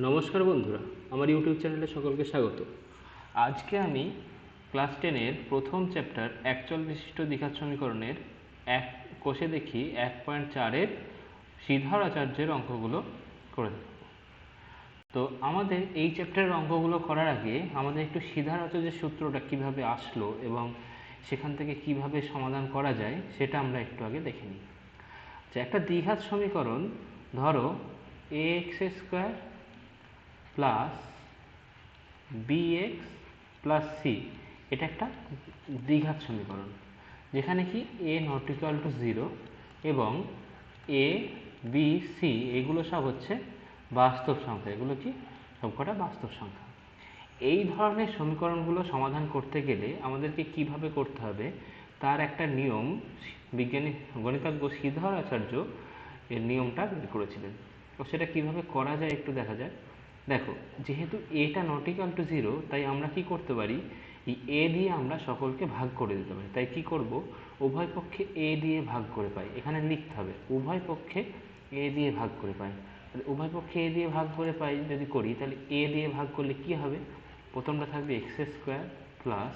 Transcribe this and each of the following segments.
নমস্কার বন্ধুরা, আমার ইউটিউব চ্যানেলে সকলকে স্বাগত। আজকে আমি ক্লাস 10-এর প্রথম চ্যাপ্টার একচল বিশিষ্ট দ্বিঘাত সমীকরণের কোষে দেখি 1.4-এর শ্রীধর আচার্যের অঙ্কগুলো করে দেব। তো আমাদের এই চ্যাপ্টারের অঙ্কগুলো করার আগে আমাদের একটু শ্রীধর আচার্যের সূত্রটা কিভাবে আসলো এবং সেখান থেকে কিভাবে সমাধান করা যায় সেটা আমরা একটু আগে দেখে নিই। যে একটা দ্বিঘাত সমীকরণ, ধরো ax² plus bx plus c, এটা একটা দ্বিঘাত সমীকরণ যেখানে কি a নট ইকুয়াল টু 0 এবং a b c এগুলো সব হচ্ছে বাস্তব সংখ্যা। এগুলো কি সবকটা বাস্তব সংখ্যা। এই ধরনের সমীকরণগুলো সমাধান করতে গেলে আমাদেরকে কিভাবে করতে হবে তার একটা নিয়ম বিজ্ঞানী গণিতজ্ঞ শ্রীধর আচার্য এর নিয়মটা বের করেছিলেন। তো সেটা কিভাবে করা যায় একটু দেখা যায়। দেখো, যেহেতু এটা নট ইকুয়াল টু 0, তাই আমরা কি করতে পারি, এই a দিয়ে আমরা সকলকে ভাগ করে দিতে পারি। তাই কি করব, উভয় পক্ষে a দিয়ে ভাগ করে পাই, এখানে লিখতে হবে উভয় পক্ষে a দিয়ে ভাগ করে পাই। উভয় পক্ষে a দিয়ে ভাগ করে পাই যদি করি, তাহলে a দিয়ে ভাগ করলে কি হবে, প্রথমটা থাকবে x² প্লাস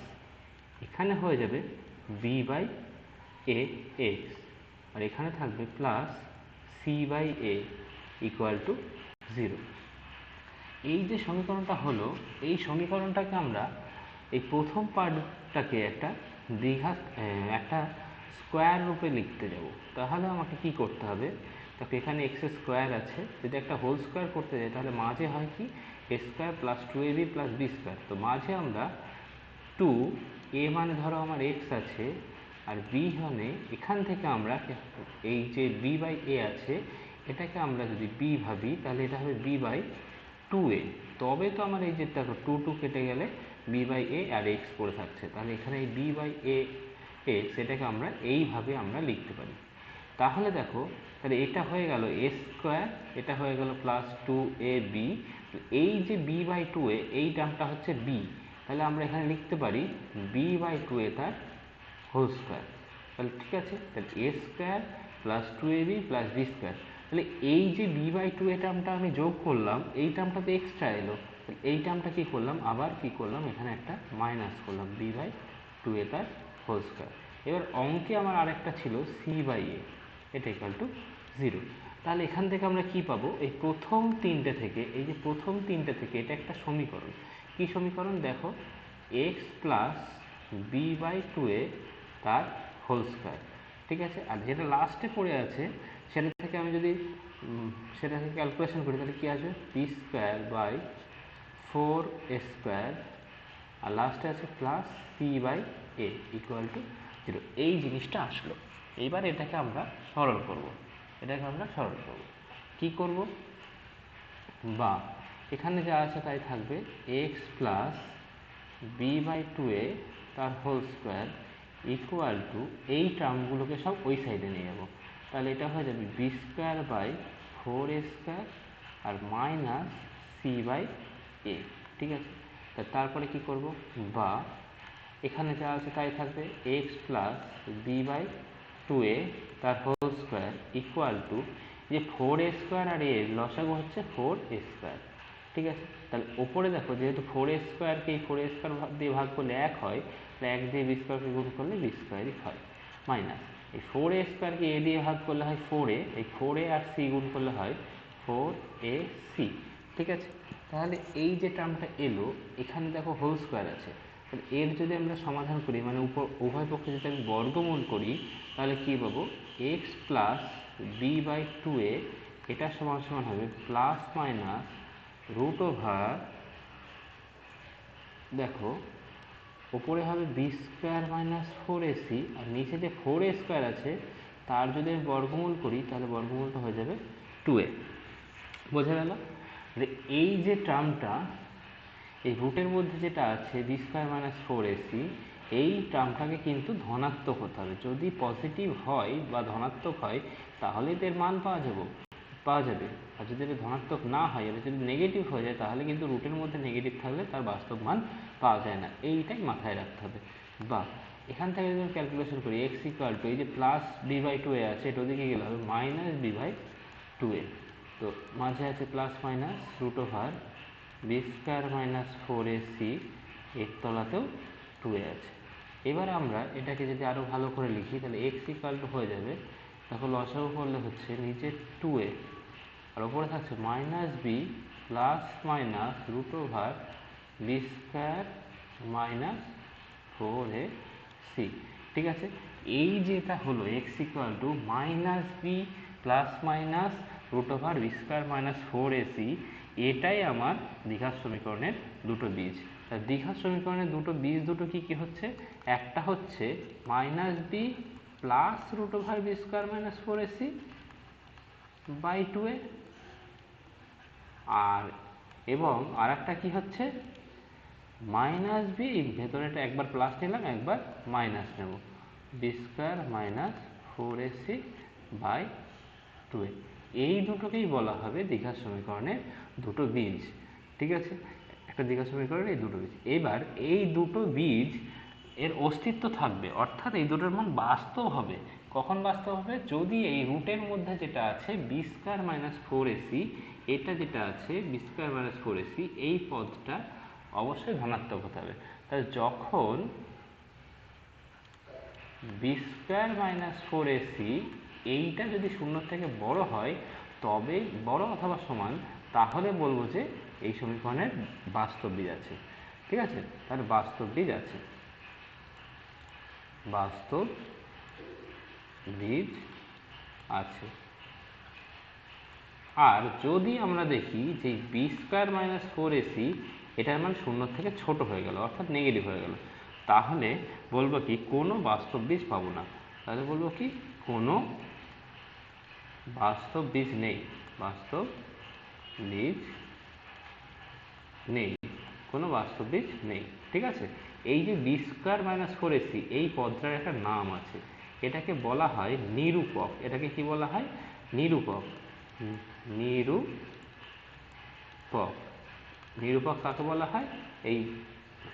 এখানে হয়ে যাবে b/ax, আর এখানে থাকবে প্লাস c/a ইকুয়াল টু 0। এই যে সমীকরণটা হলো, এই সমীকরণটাকে আমরা এই প্রথম পার্টটাকে একটা স্কোয়ার রূপে লিখতে যাব। তাহলে আমাকে কি করতে হবে, তাকে এখানে x² আছে, যদি একটা হোল স্কোয়ার করতে যাই তাহলে মাঝে হয় কি a² plus 2ab plus b²। তো মাঝে আমরা 2a মানে ধরো আমার x আছে, আর b মানে এখান থেকে আমরা এই যে b/a আছে এটাকে আমরা যদি b ভাবি তাহলে এটা হবে b/2a। তবে তো আমার এই যে দেখো 2 কেটে গেলে b/a আর x পড়ে থাকছে, তাহলে এখানে এই b/ax এটাকে আমরা এইভাবে আমরা লিখতে পারি। তাহলে দেখো, তাহলে এটা হয়ে গেল a², এটা হয়ে গেল প্লাস 2ab, এই যে b/2a এই টার্মটা হচ্ছে b, তাহলে আমরা এখানে লিখতে পারি b/2a তার হোল স্কোয়ার। তাহলে ঠিক আছে, তাহলে a² plus 2ab plus b²। তাহলে এই যে b/2a টার্মটা আমি যোগ করলাম, এই টার্মটা তো এক্সট্রা এলো, তাহলে এই টার্মটা কি করলাম, আবার কি করলাম, এখানে একটা মাইনাস করলাম b/2a তার হোল স্কোয়ার। এবার অঙ্কে আমার আরেকটা ছিল c/a, এটা ইকুয়াল টু 0। তাহলে এখান থেকে আমরা কি পাবো, এই প্রথম তিনটে থেকে, এই যে প্রথম তিনটে থেকে এটা একটা সমীকরণ। কি সমীকরণ দেখো, x প্লাস b/2a তার হোল স্কোয়ার, ঠিক আছে। আর যেটা লাস্টে পড়ে আছে সেটা থেকে আমি যদি ক্যালকুলেশন করি তাহলে কি আসবে, p²/4a², আর লাস্টে আছে প্লাস c/a ইকুয়াল টু 0। এই জিনিসটা আসলো। এইবার এটাকে আমরা সরল করব, কি করব, বা এখানে যা আছে তাই থাকবে x প্লাস b/2a তার হোল স্কোয়ার ইকুয়াল টু, এই টার্মগুলোকে সব ওই সাইডে নিয়ে যাব, তাহলে এটা হয়ে যাবে b²/4a² আর মাইনাস c/a, ঠিক আছে। তারপরে কি করব, বা এখানে যা আছে তাই থাকবে x প্লাস b/2a তার হোল স্কোয়ার ইকুয়াল টু, যে 4a² আর a লসাগু হচ্ছে 4a², ঠিক আছে। তাহলে ওপরে দেখো, যেহেতু 4a²কে এই 4a² দিয়ে ভাগ করলে 1 হয়, তাহলে 1 দিয়ে b² গুণ করলে b² হয়, মাইনাস এই 4a²কে a দিয়ে ভাগ করলে হয় 4a, এই 4a আর c গুণ করলে হয় 4ac, ঠিক আছে। তাহলে এই যে টার্মটা এলো, এখানে দেখো হোল স্কোয়ার আছে, তাহলে এর যদি আমরা সমাধান করি, মানে উভয় পক্ষে যদি আমি বর্গমূল করি, তাহলে কি পাবো, x প্লাস b/2a এটা সমান সমান হবে প্লাস মাইনাস রুট ওভার, দেখো ওপরে হবে b² মাইনাস 4ac, আর নিচে যে 4a² আছে তার যদি আমি বর্গমূল করি তাহলে বর্গমূলটা হয়ে যাবে 2a। বোঝা গেল? এই যে টার্মটা, এই রুটের মধ্যে যেটা আছে b² মাইনাস 4ac, এই টার্মটাকে কিন্তু ধনাত্মক হতে হবে। যদি পজিটিভ হয় বা ধনাত্মক হয় তাহলে এর মান পাওয়া যাবে, আর যদি এটা ধনাত্মক না হয়, এটা যদি নেগেটিভ হয়ে যায় তাহলে কিন্তু রুটের মধ্যে নেগেটিভ থাকলে তার বাস্তব মান পাওয়া যায় না, এইটাই মাথায় রাখতে হবে। বা এখান থেকে যদি ক্যালকুলেশন করি x ইকুয়াল টু, এই যে প্লাস b/2a আছে এটা ওদিকে গেলে হবে মাইনাস b/2a, তো মাঝে আছে plus minus root over B square minus 4ac, এর তলাতেও 2a আছে। এবার আমরা এটাকে যদি আরও ভালো করে লিখি তাহলে x ইকাল টু হয়ে যাবে, দেখো লসাগু করলে হচ্ছে নিচে 2a আর ওপরে থাকছে minus B plus minus root over B square minus 4ac। ঠিক আছে, এই যেটা হলো X equal to minus B plus minus root over B square minus 4ac, এটাই আমার দ্বিঘাত সমীকরণের দুটো বীজ। তার দ্বিঘাত সমীকরণের দুটো বীজ দুটো কি কি হচ্ছে, একটা হচ্ছে minus B plus root over B square minus 4ac by 2a, আর এবং আর একটা কি হচ্ছে মাইনাস বি, ভেতরেটা একবার প্লাস নিলাম একবার মাইনাস নেব, B square minus 4ac by 2a। এই দুটোকেই বলা হবে দ্বিঘাত সমীকরণের দুটো বীজ। ঠিক আছে, একটা দ্বিঘাত সমীকরণের এই দুটো বীজ। এবার এই দুটো বীজ এর অস্তিত্ব থাকবে, অর্থাৎ এই দুটোর মান বাস্তব হবে। কখন বাস্তব হবে, যদি এই রুটের মধ্যে যেটা আছে বি স্কোয়ার মাইনাস 4ac, এটা যেটা আছে বি স্কোয়ার মাইনাস 4ac, এই পদটা অবশ্যই ধনাত্মক হতে হবে। তাহলে যখন বি স্কোয়ার মাইনাস 4ac এইটা যদি শূন্যর থেকে বড় হয়, তবে বড় অথবা সমান, তাহলে বলবো যে এই সমীকরণের বাস্তব বীজ আছে। ঠিক আছে, তাহলে বাস্তব বীজ আছে, বাস্তব বীজ আছে। আর যদি আমরা দেখি যে বি স্কোয়ার মাইনাস 4ac এটার মান শূন্যর থেকে ছোট হয়ে গেল, অর্থাৎ নেগেটিভ হয়ে গেল, তাহলে বলবো কি কোনো বাস্তব বীজ পাবো না। তাহলে বলবো কি কোনো বাস্তব বীজ নেই, বাস্তব বীজ নেই, কোনো বাস্তব বীজ নেই। ঠিক আছে, এই যে বি স্কোয়ার মাইনাস 4ac এই পদটার একটা নাম আছে, এটাকে বলা হয় নিরূপক। এটাকে কি বলা হয়, নিরূপক। নিরূপক, নিরূপক কাকে বলা হয়, এই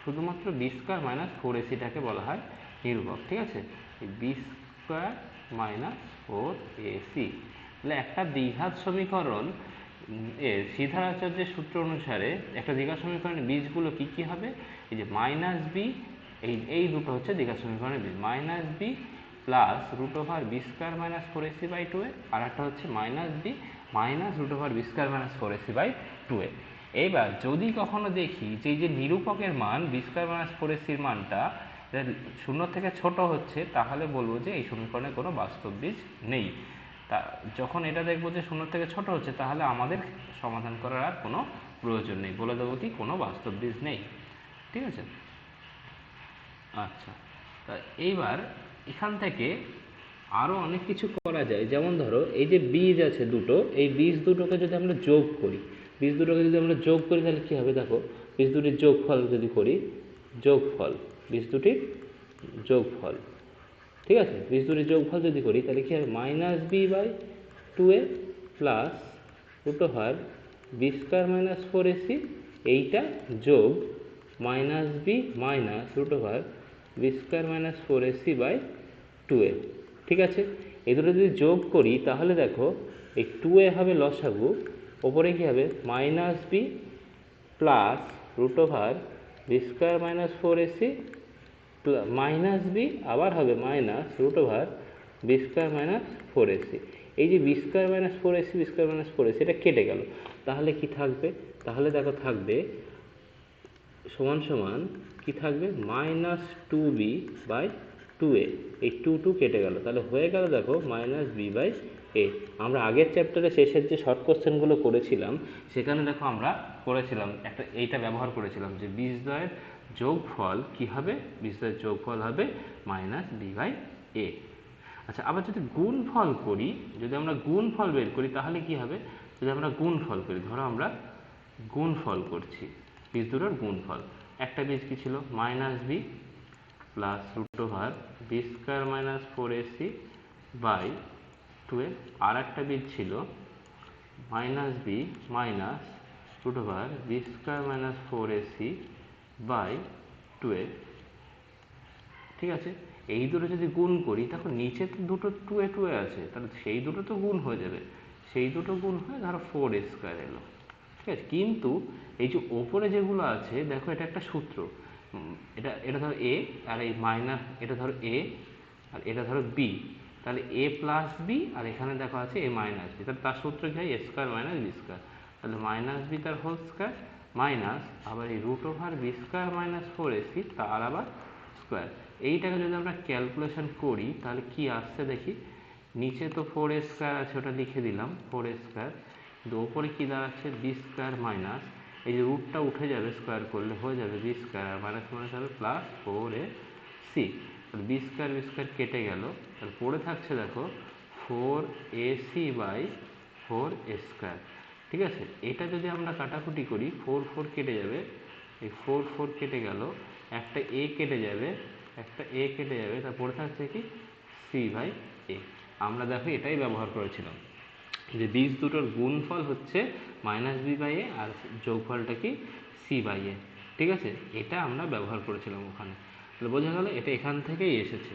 শুধুমাত্র বি স্কোয়ার মাইনাস 4ac-টাকে বলা হয় নিরূপক। ঠিক আছে, বি স্কোয়ার মাইনাস 4ac, তাহলে একটা দ্বিঘাত সমীকরণ এর সিদ্ধারাচার্যের সূত্র অনুসারে একটা দ্বিঘাত সমীকরণের বীজগুলো কি কি হবে, এই যে মাইনাস বি, এই দুটো হচ্ছে দ্বিঘাত সমীকরণের বীজ, minus B plus root over B square minus 4ac by 2a, আর একটা হচ্ছে minus B minus root over B square minus 4ac by 2a। এইবার যদি কখনো দেখি যে এই যে নিরূপকের মান বি স্কোয়ার মাইনাস 4ac-র মানটা শূন্য থেকে ছোট হচ্ছে, তাহলে বলবো যে এই সমীকরণে কোনো বাস্তব বীজ নেই। তা যখন এটা দেখবো যে শূন্য থেকে ছোট হচ্ছে, তাহলে আমাদের সমাধান করার আর কোনো প্রয়োজন নেই, বলে দেবো কি কোনো বাস্তব বীজ নেই। ঠিক আছে, আচ্ছা, তা এইবার এখান থেকে আরও অনেক কিছু করা যায়। যেমন ধরো এই যে বীজ আছে দুটো, এই বীজ দুটোকে যদি আমরা যোগ করি, বীজ দুটোকে যদি আমরা যোগ করি তাহলে কী হবে, দেখো বীজ দুটির যোগফল যদি করি, যোগফল, বীজ দুটির যোগফল, ঠিক আছে, বীজ দুটির যোগফল যদি করি তাহলে কী হবে, minus B by 2a plus root over B square minus 4ac, এইটা যোগ minus B minus root over B square minus 4ac by 2a। ঠিক আছে, এই দুটো যদি যোগ করি তাহলে দেখো এই 2a হবে লসাগু, ওপরে কী হবে minus B plus root over B square minus 4ac minus B আবার হবে minus root over B square minus 4ac। এই যে B square minus 4ac B square minus 4ac এটা কেটে গেল, তাহলে কি থাকবে, তাহলে দেখো থাকবে সমান সমান কি থাকবে মাইনাস 2b বাই 2a, এই 2 কেটে গেল, তাহলে হয়ে গেল দেখো মাইনাস বি বাই এ। আমরা আগের চ্যাপ্টারে শেষের যে শর্ট কোশ্চেনগুলো করেছিলাম সেখানে দেখো আমরা করেছিলাম একটা, এইটা ব্যবহার করেছিলাম যে বীজদ্বয়ের যোগফল কি হবে, বীজদ্বয়ের যোগফল হবে মাইনাস বি বাই এ। আচ্ছা, আবার যদি গুণফল করি, যদি আমরা গুণফল বের করি তাহলে কি হবে, যদি আমরা গুণফল করি, ধরো আমরা গুণফল করছি, বীজ দুটোর গুণফল, একটা বীজ কি ছিল minus B plus root over B square minus 4ac by 2a, আর একটা বীজ ছিল minus B minus root over B square minus 4ac by 2a। ঠিক আছে, এই দুটো যদি গুণ করি, তখন নিচে তো দুটো 2a আছে, তাহলে সেই দুটো তো গুণ হয়ে যাবে, সেই দুটো গুণ হয় ধরো 4a² এলো, ঠিক আছে। কিন্তু এই যে ওপরে যেগুলো আছে দেখো, এটা একটা সূত্র, এটা এটা ধরো a, আর এই মাইনাস এটা ধরো a, আর এটা ধরো b, তাহলে a প্লাস বি, আর এখানে দেখো আছে a মাইনাস বি, তাহলে তার সূত্র কি হয় a² মাইনাস বি স্কোয়ার, তাহলে মাইনাস বি তার হোল স্কোয়ার মাইনাস আবার এই √b² মাইনাস 4ac তার আবার স্কোয়ার। এইটাকে যদি আমরা ক্যালকুলেশন করি তাহলে কি আসছে দেখি, নিচে তো 4a² আছে, ওটা লিখে দিলাম 4a², কিন্তু ওপরে কি দাঁড়াচ্ছে b² মাইনাস, এই যে রুটটা উঠে যাবে, স্কোয়ার করলে হয়ে যাবে b² আর মাইনাস মাইনাস হবে প্লাস 4ac, তাহলে b² কেটে গেল, তাহলে পড়ে থাকছে দেখো 4ac/4a², ঠিক আছে। এটা যদি আমরা কাটাকুটি করি 4 কেটে যাবে, এই 4 কেটে গেল, একটা a কেটে যাবে, একটা a কেটে যাবে, তার পড়ে থাকছে কি c/a। আমরা দেখো এটাই ব্যবহার করেছিলাম যে বীজ দুটোর গুণফল হচ্ছে -b/a আর যোগফলটা কি c/a, ঠিক আছে। এটা আমরা ব্যবহার করেছিলাম ওখানে, তাহলে বোঝা গেল এটা এখান থেকেই এসেছে।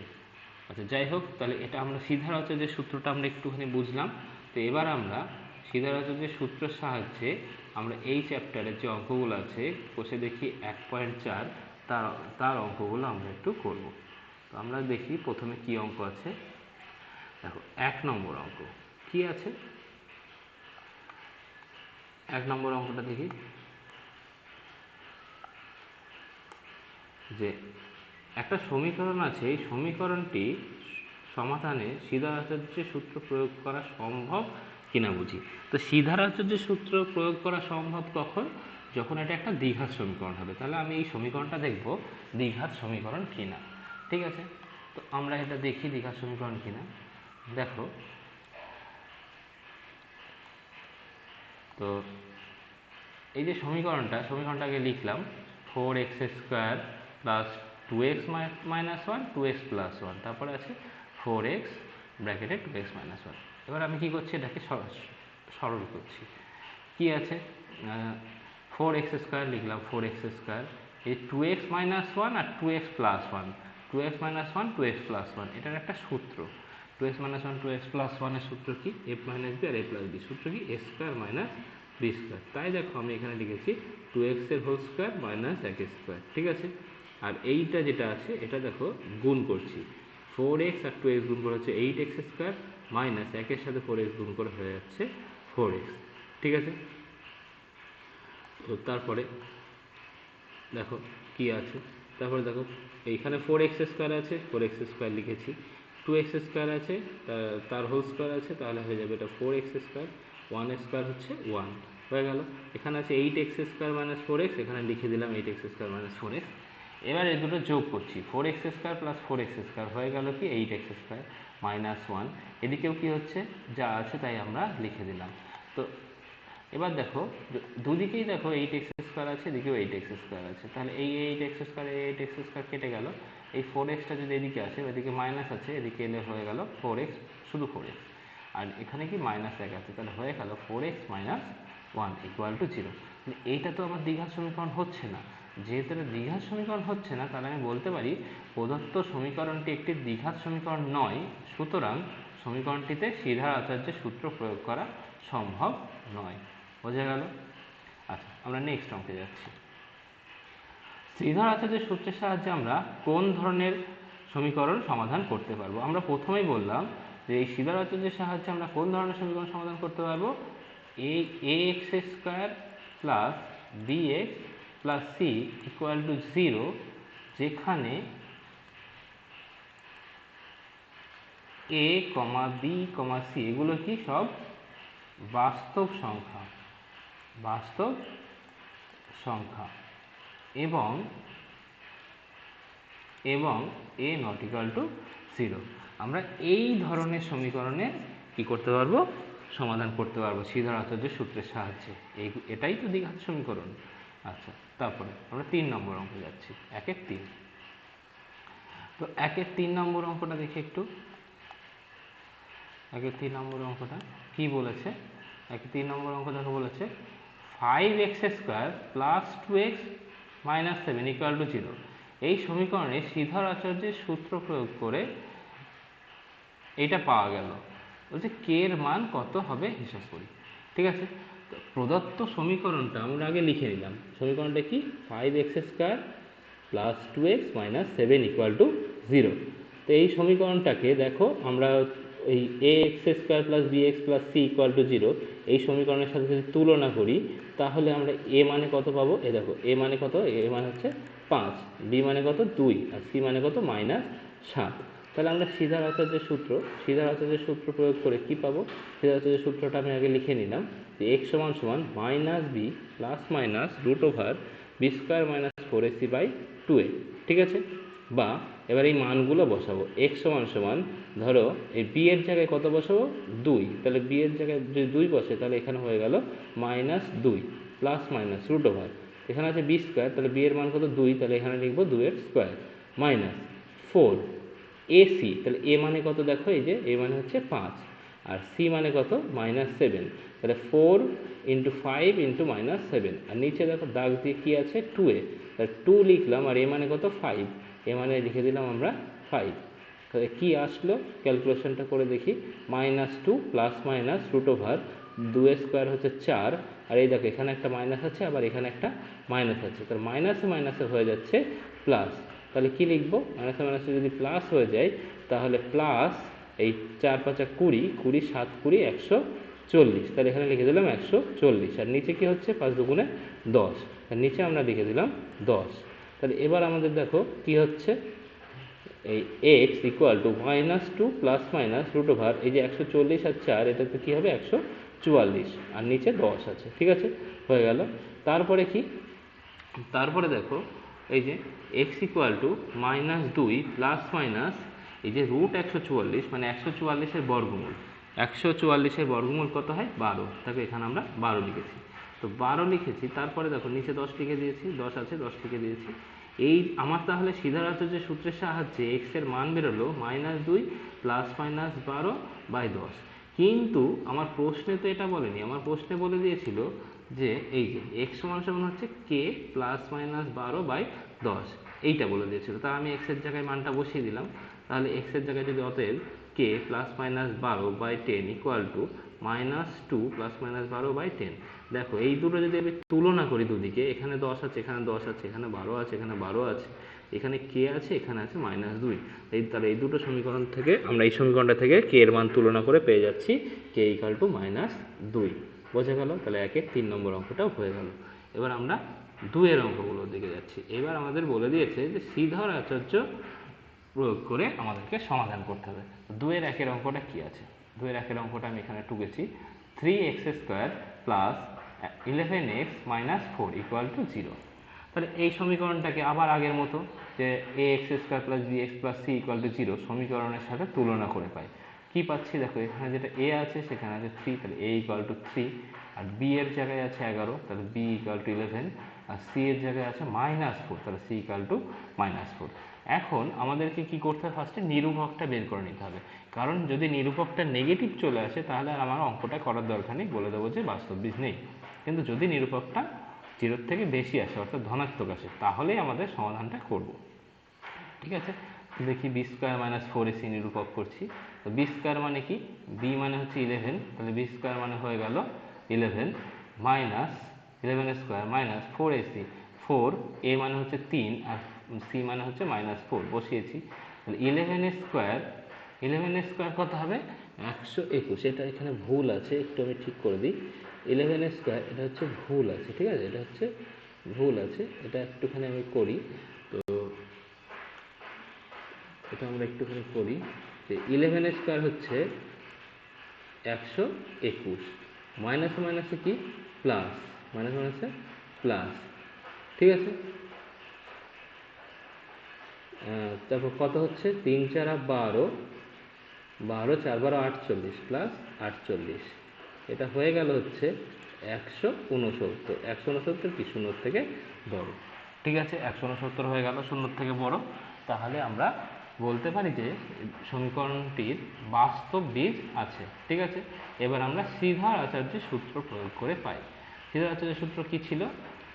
আচ্ছা, যাই হোক, তাহলে এটা আমরা সিধার আচার্যের সূত্রটা আমরা একটুখানি বুঝলাম। তো এবার আমরা সিধার আচার্যের সূত্রের সাহায্যে আমরা এই চ্যাপ্টারের যে অঙ্কগুলো আছে কষে দেখি 1.4 তার অঙ্কগুলো আমরা একটু করব। তো আমরা দেখি প্রথমে কি অঙ্ক আছে। দেখো 1 নম্বর অঙ্ক কি আছে, 1 নম্বর অঙ্কটা দেখি যে একটা সমীকরণ আছে, এই সমীকরণটি সমাধানে সিধার আচার্যের সূত্র প্রয়োগ করা সম্ভব কিনা বুঝি। তো সিধার আচার্যের সূত্র প্রয়োগ করা সম্ভব কখন, যখন এটা একটা দ্বিঘাত সমীকরণ হবে, তাহলে আমি এই সমীকরণটা দেখব দ্বিঘাত সমীকরণ কিনা, ঠিক আছে। তো আমরা এটা দেখি দ্বিঘাত সমীকরণ কিনা। দেখো, তো এই যে সমীকরণটাকে লিখলাম 4x² plus 2x minus 1 2x plus 1, তারপরে আছে 4x ব্র্যাকেটে 2x মাইনাস 1। এবার আমি কি করছি, এটাকে সরল করছি। কি আছে, 4x² লিখলাম 4x², এই 2x মাইনাস 1 আর 2x plus 1, 2x minus 1 2x plus 1, এটার একটা সূত্র 2x মাইনাস 1 2x প্লাস 1 এর সূত্র কি a মাইনাস b আর a প্লাস b, সূত্র কি a² মাইনাস b²। তাই দেখো আমি এখানে লিখেছি 2x এর হোল স্কোয়ার মাইনাস 1² ঠিক আছে। আর এইটা যেটা আছে এটা দেখো গুণ করছি, 4x আর 2x গুণ করে হচ্ছে 8x² মাইনাস 1 এর সাথে 4x গুণ করে হয়ে যাচ্ছে 4x, ঠিক আছে। তো তারপরে দেখো কি আছে, তারপরে দেখো এইখানে 4x² আছে, 4x² লিখেছি, 2x² আছে, তার হোল স্কোয়ার আছে, তাহলে হয়ে যাবে এটা 4x², 1² হচ্ছে 1 হয়ে গেল। এখানে আছে 8x² মাইনাস 4x, এখানে লিখে দিলাম 8x² মাইনাস 4x। এবার এই দুটো যোগ করছি, 4x² প্লাস 4x² হয়ে গেল কি 8x² মাইনাস 1, এদিকেও কি হচ্ছে যা আছে তাই আমরা লিখে দিলাম। তো এবার দেখো দুদিকেই দেখো 8x² আছে, এদিকেও 8x² আছে, তাহলে এই 8x² এই 8x² কেটে গেল, এই 4xটা যদি এদিকে আসে, এদিকে মাইনাস আছে, এদিকে এলে হয়ে গেল 4x, শুধু 4x, আর এখানে কি মাইনাস 1 আছে, তাহলে হয়ে গেল 4x মাইনাস 1 ইকুয়াল টু 0। এইটা তো আমার দ্বিঘাত সমীকরণ হচ্ছে না, যেহেতু এটা দ্বিঘাত সমীকরণ হচ্ছে না, তাহলে আমি বলতে পারি প্রদত্ত সমীকরণটি একটি দ্বিঘাত সমীকরণ নয়, সুতরাং সমীকরণটিতে সিধার আচার্যের সূত্র প্রয়োগ করা সম্ভব নয়। বোঝা গেল? আচ্ছা, আমরা নেক্সট অঙ্কে যাচ্ছি। শ্রীধর আচার্যের সূত্রের সাহায্যে আমরা কোন ধরনের সমীকরণ সমাধান করতে পারবো। আমরা প্রথমেই বললাম যে এই শ্রীধর আচার্যের সাহায্যে আমরা কোন ধরনের সমীকরণ সমাধান করতে পারবো, ax² plus bx plus c equal to 0, যেখানে a, b, c এগুলো কি সব বাস্তব সংখ্যা এবং a নট ইকুয়াল টু 0। আমরা এই ধরনের সমীকরণের কি করতে পারবো, সমাধান করতে পারবো শ্রীধর আচার্যের সূত্রের সাহায্যে। এটাই তো দ্বিঘাত সমীকরণ। আচ্ছা, তারপরে আমরা 3 নম্বর অঙ্কে যাচ্ছি, 1-3। তো 1-3 নম্বর অঙ্কটা দেখি একটু। 1-3 নম্বর অঙ্কটা কি বলেছে, 1-3 নম্বর অঙ্ক দেখো বলেছে 5x² plus 2x minus 7 equal to 0। এই সমীকরণে শ্রীধর আচার্যের সূত্র প্রয়োগ করে এটা পাওয়া গেল। বলছে কে এর মান কত হবে হিসাব করি। ঠিক আছে, তো প্রদত্ত সমীকরণটা আমরা আগে লিখে নিলাম। সমীকরণটা কি? 5x² plus 2x minus 7 equal to 0। তো এই সমীকরণটাকে দেখো আমরা এই ax² plus bx plus c equal to 0 এই সমীকরণের সাথে যদি তুলনা করি তাহলে আমরা a মানে কত পাবো? এ দেখো a মানে কত, a মানে হচ্ছে 5, b মানে কত 2, আর c মানে কত -7। তাহলে আমরা সিধার আচার্যের সূত্র প্রয়োগ করে কি পাবো? সিধার আচার্যের সূত্রটা আমি আগে লিখে নিলাম যে x সমান সমান -b plus minus root over b² minus 4ac/2a। ঠিক আছে, বা এবার এই মানগুলো বসাবো। x সমান সমান ধরো এই b এর জায়গায় কত বসাবো? 2, তাহলে b এর জায়গায় যদি 2 বসে তাহলে এখানে হয়ে গেল -2 প্লাস মাইনাস রুট ওভার, এখানে আছে b², তাহলে b এর মান কত 2, তাহলে এখানে লিখবো 2 এর স্কোয়ার মাইনাস 4 ac, তাহলে a মানে কত দেখো, এই যে a মানে হচ্ছে 5, আর c মানে কত -7, তাহলে 4 × 5 × -7, আর নিচে দেখো দাগ দিয়ে কি আছে 2a, তাহলে 2 লিখলাম, আর a মানে কত 5, a মানে লিখে দিলাম আমরা 5। তাহলে কি আসলো ক্যালকুলেশনটা করে দেখি, -2 প্লাস মাইনাস রুট ওভার 2² হচ্ছে 4, আর এই দেখো এখানে একটা মাইনাস আছে, আবার এখানে একটা মাইনাস আছে, তাহলে মাইনাসে মাইনাসে হয়ে যাচ্ছে প্লাস। তাহলে কি লিখবো? মাইনাসে মাইনাসে যদি প্লাস হয়ে যায় তাহলে প্লাস এই 4 × 5 = 20, 20 7 20 140, তাহলে এখানে লিখে দিলাম 140, আর নিচে কি হচ্ছে 5 × 2 = 10, আর নিচে আমরা লিখে দিলাম 10। তাহলে এবার আমাদের দেখো কি হচ্ছে, এই x equal to -2 plus minus root over এই যে 140 আর 4, এটাতে কি হবে 144, আর নিচে 10 আছে। ঠিক আছে, হয়ে গেল। তারপরে কি, তারপরে দেখো এই যে x equal to -2 plus minus এই যে রুট 144, মানে 144-এর বর্গমূল, 144-এর বর্গমূল কত হয় 12, তাকে এখানে আমরা 12 লিখেছি। তো 12 লিখেছি, তারপরে দেখো নিচে 10 লিখে দিয়েছি, 10 আছে 10 লিখে দিয়েছি। এই আমার তাহলে সিধার আচার্যের সূত্রের সাহায্যে x এর মান বেরোলো -2 প্লাস মাইনাস 12/10। কিন্তু আমার প্রশ্নে তো এটা বলেনি, আমার প্রশ্নে বলে দিয়েছিল যে এই যে x সমান সমান হচ্ছে k প্লাস মাইনাস 12/10, এইটা বলে দিয়েছিল। তা আমি x এর জায়গায় মানটা বসিয়ে দিলাম। তাহলে x এর জায়গায় যদি অতএব k plus minus 12/10 equal to -2 plus minus 12/10, দেখো এই দুটো যদি আমি তুলনা করি দুদিকে, এখানে 10 আছে, এখানে 10 আছে, এখানে 12 আছে, এখানে 12 আছে, এখানে k আছে, এখানে আছে -2, তাহলে এই দুটো সমীকরণ থেকে আমরা এই সমীকরণটা থেকে k এর মান তুলনা করে পেয়ে যাচ্ছি k ইকুয়াল টু -2। বোঝা গেল? তাহলে 1-এর 3 নম্বর অঙ্কটাও হয়ে গেল। এবার আমরা 2-এর অঙ্কগুলোর দিকে যাচ্ছি। এবার আমাদের বলে দিয়েছে যে শ্রীধর আচার্য প্রয়োগ করে আমাদেরকে সমাধান করতে হবে। 2-এর 1-এর অঙ্কটা কি আছে? 2-এর 1-এর অঙ্কটা আমি এখানে টুকেছি, 3x² plus 11x minus 4 equal to 0। তাহলে এই সমীকরণটাকে আবার আগের মতো যে ax² plus bx plus c equal to 0 সমীকরণের সাথে তুলনা করে পাই। কি পাচ্ছি দেখো, এখানে যেটা a আছে সেখানে আছে 3, তাহলে a ইকুয়াল টু 3, আর b এর জায়গায় আছে 11, তাহলে b ইকুয়াল টু 11, আর c এর জায়গায় আছে -4, তাহলে c ইকুয়াল টু -4। এখন আমাদেরকে কি করতে হবে, ফার্স্টে নিরূপকটা বের করে নিতে হবে, কারণ যদি নিরূপকটা নেগেটিভ চলে আসে তাহলে আর আমার অঙ্কটা করার দরকার নেই, বলে দেবো যে বাস্তব বীজ নেই। কিন্তু যদি নিরূপকটা 0-এর থেকে বেশি আসে, অর্থাৎ ধনাত্মক আসে, তাহলেই আমাদের সমাধানটা করব। ঠিক আছে, দেখি b² - 4ac নিরূপক করছি। তো b² মানে কি, b মানে হচ্ছে 11, তাহলে b² মানে হয়ে গেল 11 মাইনাস 11² মাইনাস 4ac, 4 a মানে হচ্ছে 3 আর c মানে হচ্ছে -4 বসিয়েছি। তাহলে 11² কত হবে 121, এটা এখানে ভুল আছে, একটু আমি ঠিক করে দিই। 11² এটা হচ্ছে ভুল আছে, ঠিক আছে, এটা হচ্ছে ভুল আছে, এটা একটুখানি আমি করি। তো এটা আমরা একটুখানি করি যে 11² হচ্ছে 121, মাইনাসে মাইনাসে কি প্লাস, মাইনাসে মাইনাসে প্লাস, ঠিক আছে। তারপর কত হচ্ছে 3 × 4 = 12, 12 4 12 48 প্লাস 48, এটা হয়ে গেল হচ্ছে 169। 169 কি শূন্যর থেকে বড়, ঠিক আছে, 169 হয়ে গেল শূন্যর থেকে বড়। তাহলে আমরা বলতে পারি যে সমীকরণটির বাস্তব বীজ আছে। ঠিক আছে, এবার আমরা শ্রীধর আচার্যের সূত্র প্রয়োগ করে পাই। শ্রীধর আচার্যের সূত্র কি ছিল,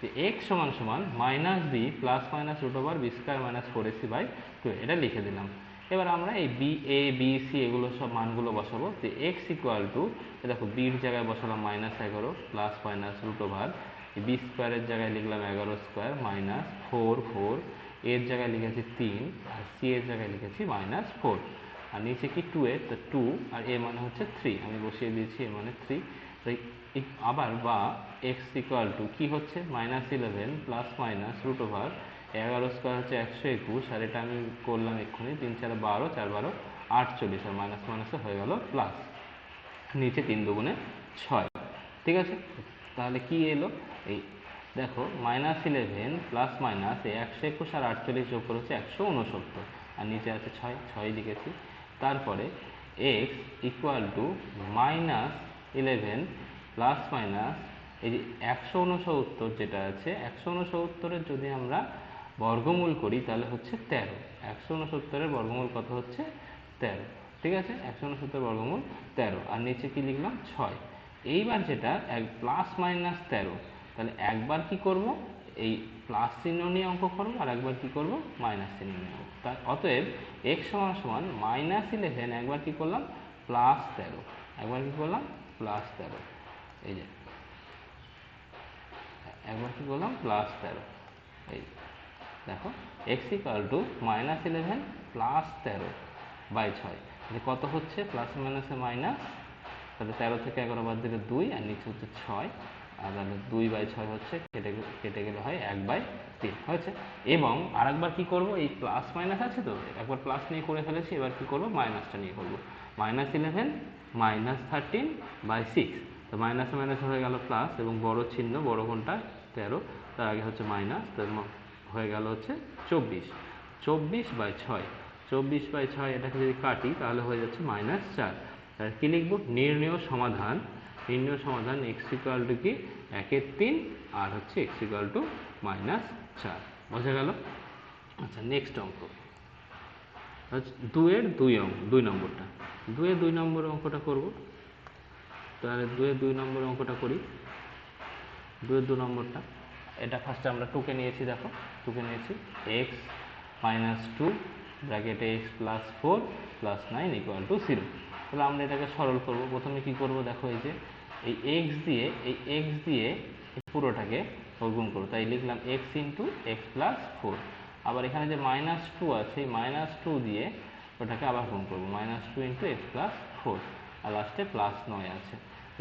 যে x সমান সমান -b plus minus root over b² - 4ac/2, এটা লিখে দিলাম। এবার আমরা এই বি এ বি সি এগুলো সব মানগুলো বসাবো। যে এক্স ইকুয়াল টু, দেখো বির জায়গায় বসালাম -11 plus minus root over B স্কোয়ারের জায়গায় লিখলাম 11 স্কোয়ার মাইনাস 4 এর জায়গায় লিখেছি 3 আর সি এর জায়গায় লিখেছি -4 আর নিচে কি 2 এর, তো 2 আর এ মানে হচ্ছে 3 আমি বসিয়ে দিয়েছি, এ মানে 3। তো আবার বা এক্স ইকুয়াল টু কী হচ্ছে -11 plus minus root over 11 square হচ্ছে 121 আর এটা আমি করলাম এক্ষুনি 3 4 12 4 12 48 আর মাইনাস মাইনাসে হয়ে গেল প্লাস, নিচে 3 দুগুণে 6। ঠিক আছে, তাহলে কি এলো, এই দেখো -11 প্লাস মাইনাস এই 121 আর 48 যোগ করে হচ্ছে 169 আর নিচে আছে 6 লিখেছি। তারপরে x equal to -11 plus minus এই যে 169 যেটা আছে 169-এর যদি আমরা বর্গমূল করি তাহলে হচ্ছে 13। 169-এর বর্গমূল কত হচ্ছে 13। ঠিক আছে, 169 বর্গমূল 13 আর নিচে কি লিখলাম 6। এইবার যেটা প্লাস মাইনাস 13, তাহলে একবার কি করব এই প্লাস চিহ্ন নিয়ে অঙ্ক করবো আর একবার কি করব মাইনাস চিহ্ন নিয়ে অঙ্ক। তার অতএব এক্স সমান সমান -11 একবার কি করলাম প্লাস 13, একবার কি করলাম প্লাস 13, এই যে একবার কি করলাম প্লাস 13। এই দেখো X equal to -11 plus 13 by 6, যে কত হচ্ছে প্লাস মাইনাসে মাইনাস, তাহলে 13 থেকে 11 বাদ দিলে 2 আর নিচে হচ্ছে 6 আর তাহলে 2/6 হচ্ছে, কেটে গেলে হয় 1/3 হয়েছে। এবং আরেকবার কি করব এই প্লাস মাইনাস আছে তো, একবার প্লাস নিয়ে করে ফেলেছি, এবার কি করব মাইনাসটা নিয়ে করব। -11 -13/6, তো মাইনাসে মাইনাসে হয়ে গেল প্লাস এবং বড় চিহ্ন বড় কোনটা 13, তার আগে হচ্ছে মাইনাস, তার হয়ে গেল হচ্ছে 24। 24/6, 24/6 এটাকে যদি কাটি তাহলে হয়ে যাচ্ছে -4। তাহলে কী লিখব, নির্ণেয় সমাধান, নির্ণেয় সমাধান এক্স ইকুয়াল টু কি 1/3 আর হচ্ছে এক্স ইকুয়াল টু -4। বোঝা গেল? আচ্ছা, নেক্সট অঙ্ক 2-এর 2 নম্বরটা, 2-এর 2 নম্বর অঙ্কটা করব। তাহলে 2-এর 2 নম্বর অঙ্কটা করি। 2-এর 2 নম্বরটা, এটা ফার্স্টে আমরা 2কে নিয়েছি, দেখো 2কে নিয়েছি এক্স -2 ব্র্যাকেটে x plus 4 plus 9 equal to 0। তাহলে আমরা এটাকে সরল করব। প্রথমে কি করব, দেখো এই যে এই এক্স দিয়ে পুরোটাকে গুণ করব, তাই লিখলাম এক্স ইন্টু এক্স প্লাস 4। আবার এখানে যে -2 আছে এই -2 দিয়ে ওটাকে আবার গুণ করবো, -2 ইন্টু এক্স প্লাস 4 আর লাস্টে প্লাস 9 আছে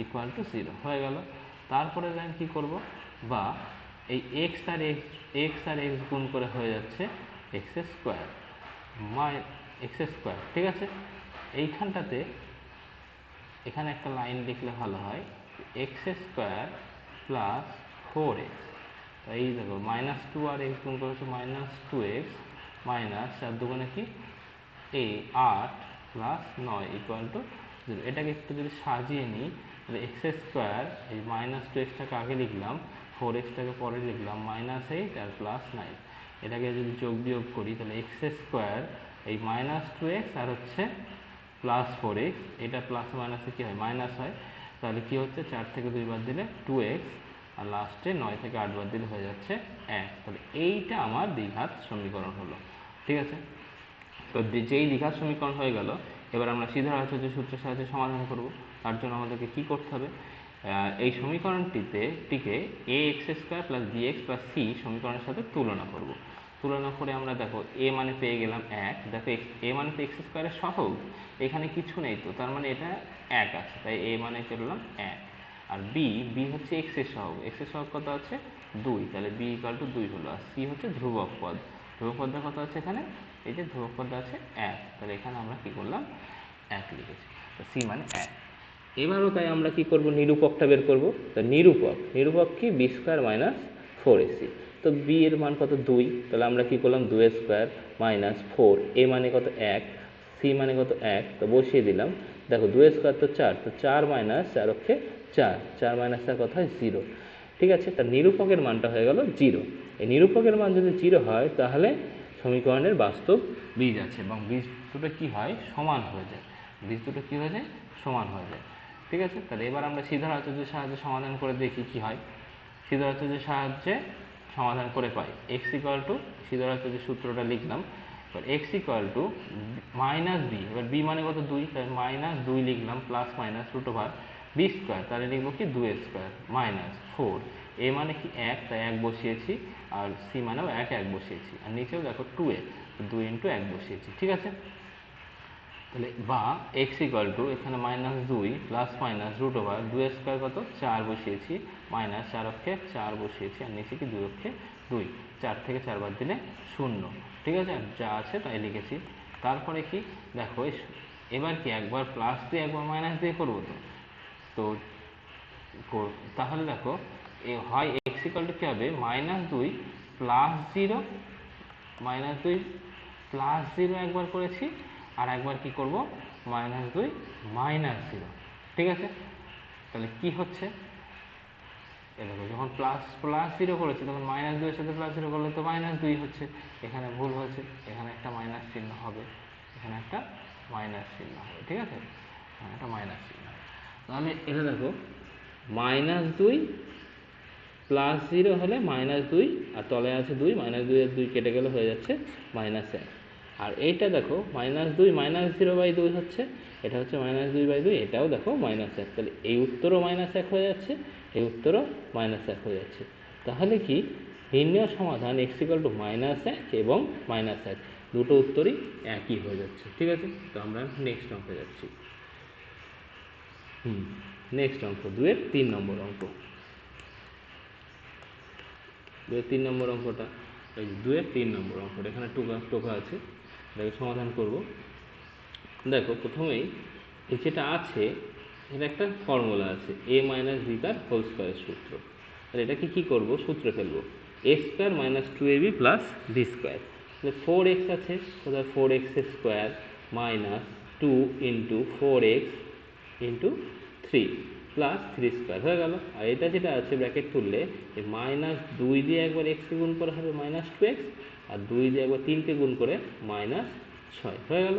ইকুয়াল টু 0 হয়ে গেল। তারপরে লাইন কি করব, বা এই এক্স আর এক্স গুণ করে হয়ে যাচ্ছে এক্স স্কোয়ার এক্স স্কোয়ার। ঠিক আছে, এইখানটাতে এখানে একটা লাইন লিখলে ভালো হয়, এক্স স্কোয়ার প্লাস 4x। এই দেখো -2 আর এক্স গুণ করে হচ্ছে -2x মাইনাস 4 দুগুণে কি 8 প্লাস 9 ইকুয়াল টু 0। এটাকে একটু যদি সাজিয়ে নিই তাহলে এক্স স্কোয়ার এই -2x-টাকে আগে লিখলাম, 4x-টাকে পরে লিখলাম, -8 আর প্লাস 9। এটাকে যদি যোগ বিয়োগ করি তাহলে এক্স স্কোয়ার এই -2x আর হচ্ছে প্লাস 4x, এটা প্লাস মাইনাসে কী হয় মাইনাস হয়, তাহলে কি হচ্ছে 4 থেকে 2 বাদ দিলে 2x আর লাস্টে 9 থেকে 8 বাদ দিলে হয়ে যাচ্ছে 1। তাহলে এইটা আমার দ্বিঘাত সমীকরণ হলো। ঠিক আছে, তো যেই দ্বিঘাত সমীকরণ হয়ে গেল, এবার আমরা সিদ্ধার্থ সূত্রের সাহায্যে সমাধান করব। তার জন্য আমাদেরকে কি করতে হবে, এই সমীকরণটিকে a x square plus b x plus c সমীকরণের সাথে তুলনা করব। তুলনা করে আমরা দেখো এ মানে পেয়ে গেলাম 1, দেখো এ মানে তো এক্স স্কোয়ারের সহগ, এখানে কিছু নেই তো, তার মানে এটা 1 আছে, তাই এ মানে করলাম 1। আর বি হচ্ছে এক্স এর সহগ কত আছে 2, তাহলে বি ইকুয়াল টু 2 হলো। আর সি হচ্ছে ধ্রুবক পদ, ধ্রুবক পদটা কত আছে এখানে, এই যে ধ্রুবক পদ আছে 1, তাহলে এখানে আমরা কি করলাম 1 লিখেছি, তো সি মানে 1। এবারও তাই আমরা কি করব, নিরূপকটা বের করব। তো নিরূপক কি বি স্কোয়ার মাইনাস 4ac। তো বি এর মান কত 2, তাহলে আমরা কি করলাম 2 স্কোয়ার মাইনাস 4, এ মানে কত 1, সি মানে কত 1, তো বসিয়ে দিলাম। দেখো 2 স্কোয়ার তো 4, তো 4 মাইনাস 4 হচ্ছে 4, 4 মাইনাস 4 কত হয় 0। ঠিক আছে, তার নিরূপকের মানটা হয়ে গেল 0। এই নিরূপকের মান যদি 0 হয় তাহলে সমীকরণের বাস্তব বীজ আছে এবং বীজ দুটো কী হয় সমান হয়ে যায়, বীজ দুটো কী হয়ে যায় সমান হয়ে যায়। ঠিক আছে, তাহলে এবার আমরা সিদ্ধার আচার্যের সাহায্যে সমাধান করে দেখি কি হয়। সিদ্ধার আচার্যের সাহায্যে সমাধান করে পাই এক্স ইকুয়াল টু, সিদ্ধার আচার্যের সূত্রটা লিখলাম, X equal to minus B, এবার বি মানে কত 2, তাই মাইনাস 2 লিখলাম plus minus root over B square, তাহলে লিখবো কি 2 স্কোয়ার মাইনাস 4, এ মানে কি 1 তাই 1 বসিয়েছি, আর সি মানেও 1 বসিয়েছি, আর নিচেও দেখো 2a, 2 ইন্টু 1 বসিয়েছি, ঠিক আছে। তাহলে বা এক্স ইকুয়াল টু এখানে minus 2 plus minus root over 2 square কত 4 বসিয়েছি, মাইনাস 4 অক্ষে 4 বসিয়েছি, আর নিচে কি 2 অক্ষে 2, 4 থেকে 4 বাদ দিলে 0, ঠিক আছে, আর যা আছে তাই লিখেছি। তারপরে কি দেখো এবার কি একবার প্লাস দিয়ে একবার মাইনাস দিয়ে করবো, তো তাহলে দেখো হয় এক্স ইকুয়াল টু কী হবে মাইনাস 2 প্লাস 0, মাইনাস 2 প্লাস 0 একবার করেছি, আর একবার কি করব মাইনাস 2 মাইনাস 0, ঠিক আছে। তাহলে কি হচ্ছে এ দেখো যখন প্লাস 0 করেছি তখন মাইনাস 2 এর সাথে প্লাস 0 করলে তো মাইনাস 2 হচ্ছে, এখানে ভুল হয়েছে, এখানে একটা মাইনাস চিহ্ন হবে, এখানে একটা মাইনাস চিহ্ন হবে, ঠিক আছে, এখানে একটা মাইনাস চিহ্ন হবে। তাহলে এটা দেখো মাইনাস 2 প্লাস 0 হলে মাইনাস 2, আর তলে আছে 2, মাইনাস 2 এর 2 কেটে গেলে হয়ে যাচ্ছে মাইনাস 1, আর এইটা দেখো মাইনাস 2 মাইনাস 0/2 হচ্ছে, এটা হচ্ছে মাইনাস 2/2, এটাও দেখো মাইনাস 1, তাহলে এই উত্তরও মাইনাস 1 হয়ে যাচ্ছে, এই উত্তরও মাইনাস 1 হয়ে যাচ্ছে। তাহলে কি নির্ণয় সমাধান এক্স ইকুয়াল টু মাইনাস 1 এবং মাইনাস 1 দুটো উত্তরই একই হয়ে যাচ্ছে, ঠিক আছে। তো আমরা নেক্সট অঙ্কে যাচ্ছি। নেক্সট অঙ্ক 2-এর 3 নম্বর অঙ্ক। 2-এর 3 নম্বর অঙ্কটা, এই 2-এর 3 নম্বর অঙ্কটা এখানে টোকা আছে, এটাকে সমাধান করব। দেখো প্রথমেই যেটা আছে এটা একটা ফর্মুলা আছে, a মাইনাস বি তার হোল স্কোয়ারের সূত্র। তাহলে এটাকে কী করব, সূত্রে ফেলবো, a square minus 2ab plus b square. তাহলে 4x আছে, কোথায় 4x square minus 2 into 4x into 3 plus 3 square হয়ে গেল। আর এটা যেটা আছে ব্র্যাকেট তুললে এই মাইনাস 2 দিয়ে একবার এক্সকে গুণ করা হবে মাইনাস 2x, আর 2 দিয়ে একবার 3কে গুণ করে মাইনাস 6 হয়ে গেল।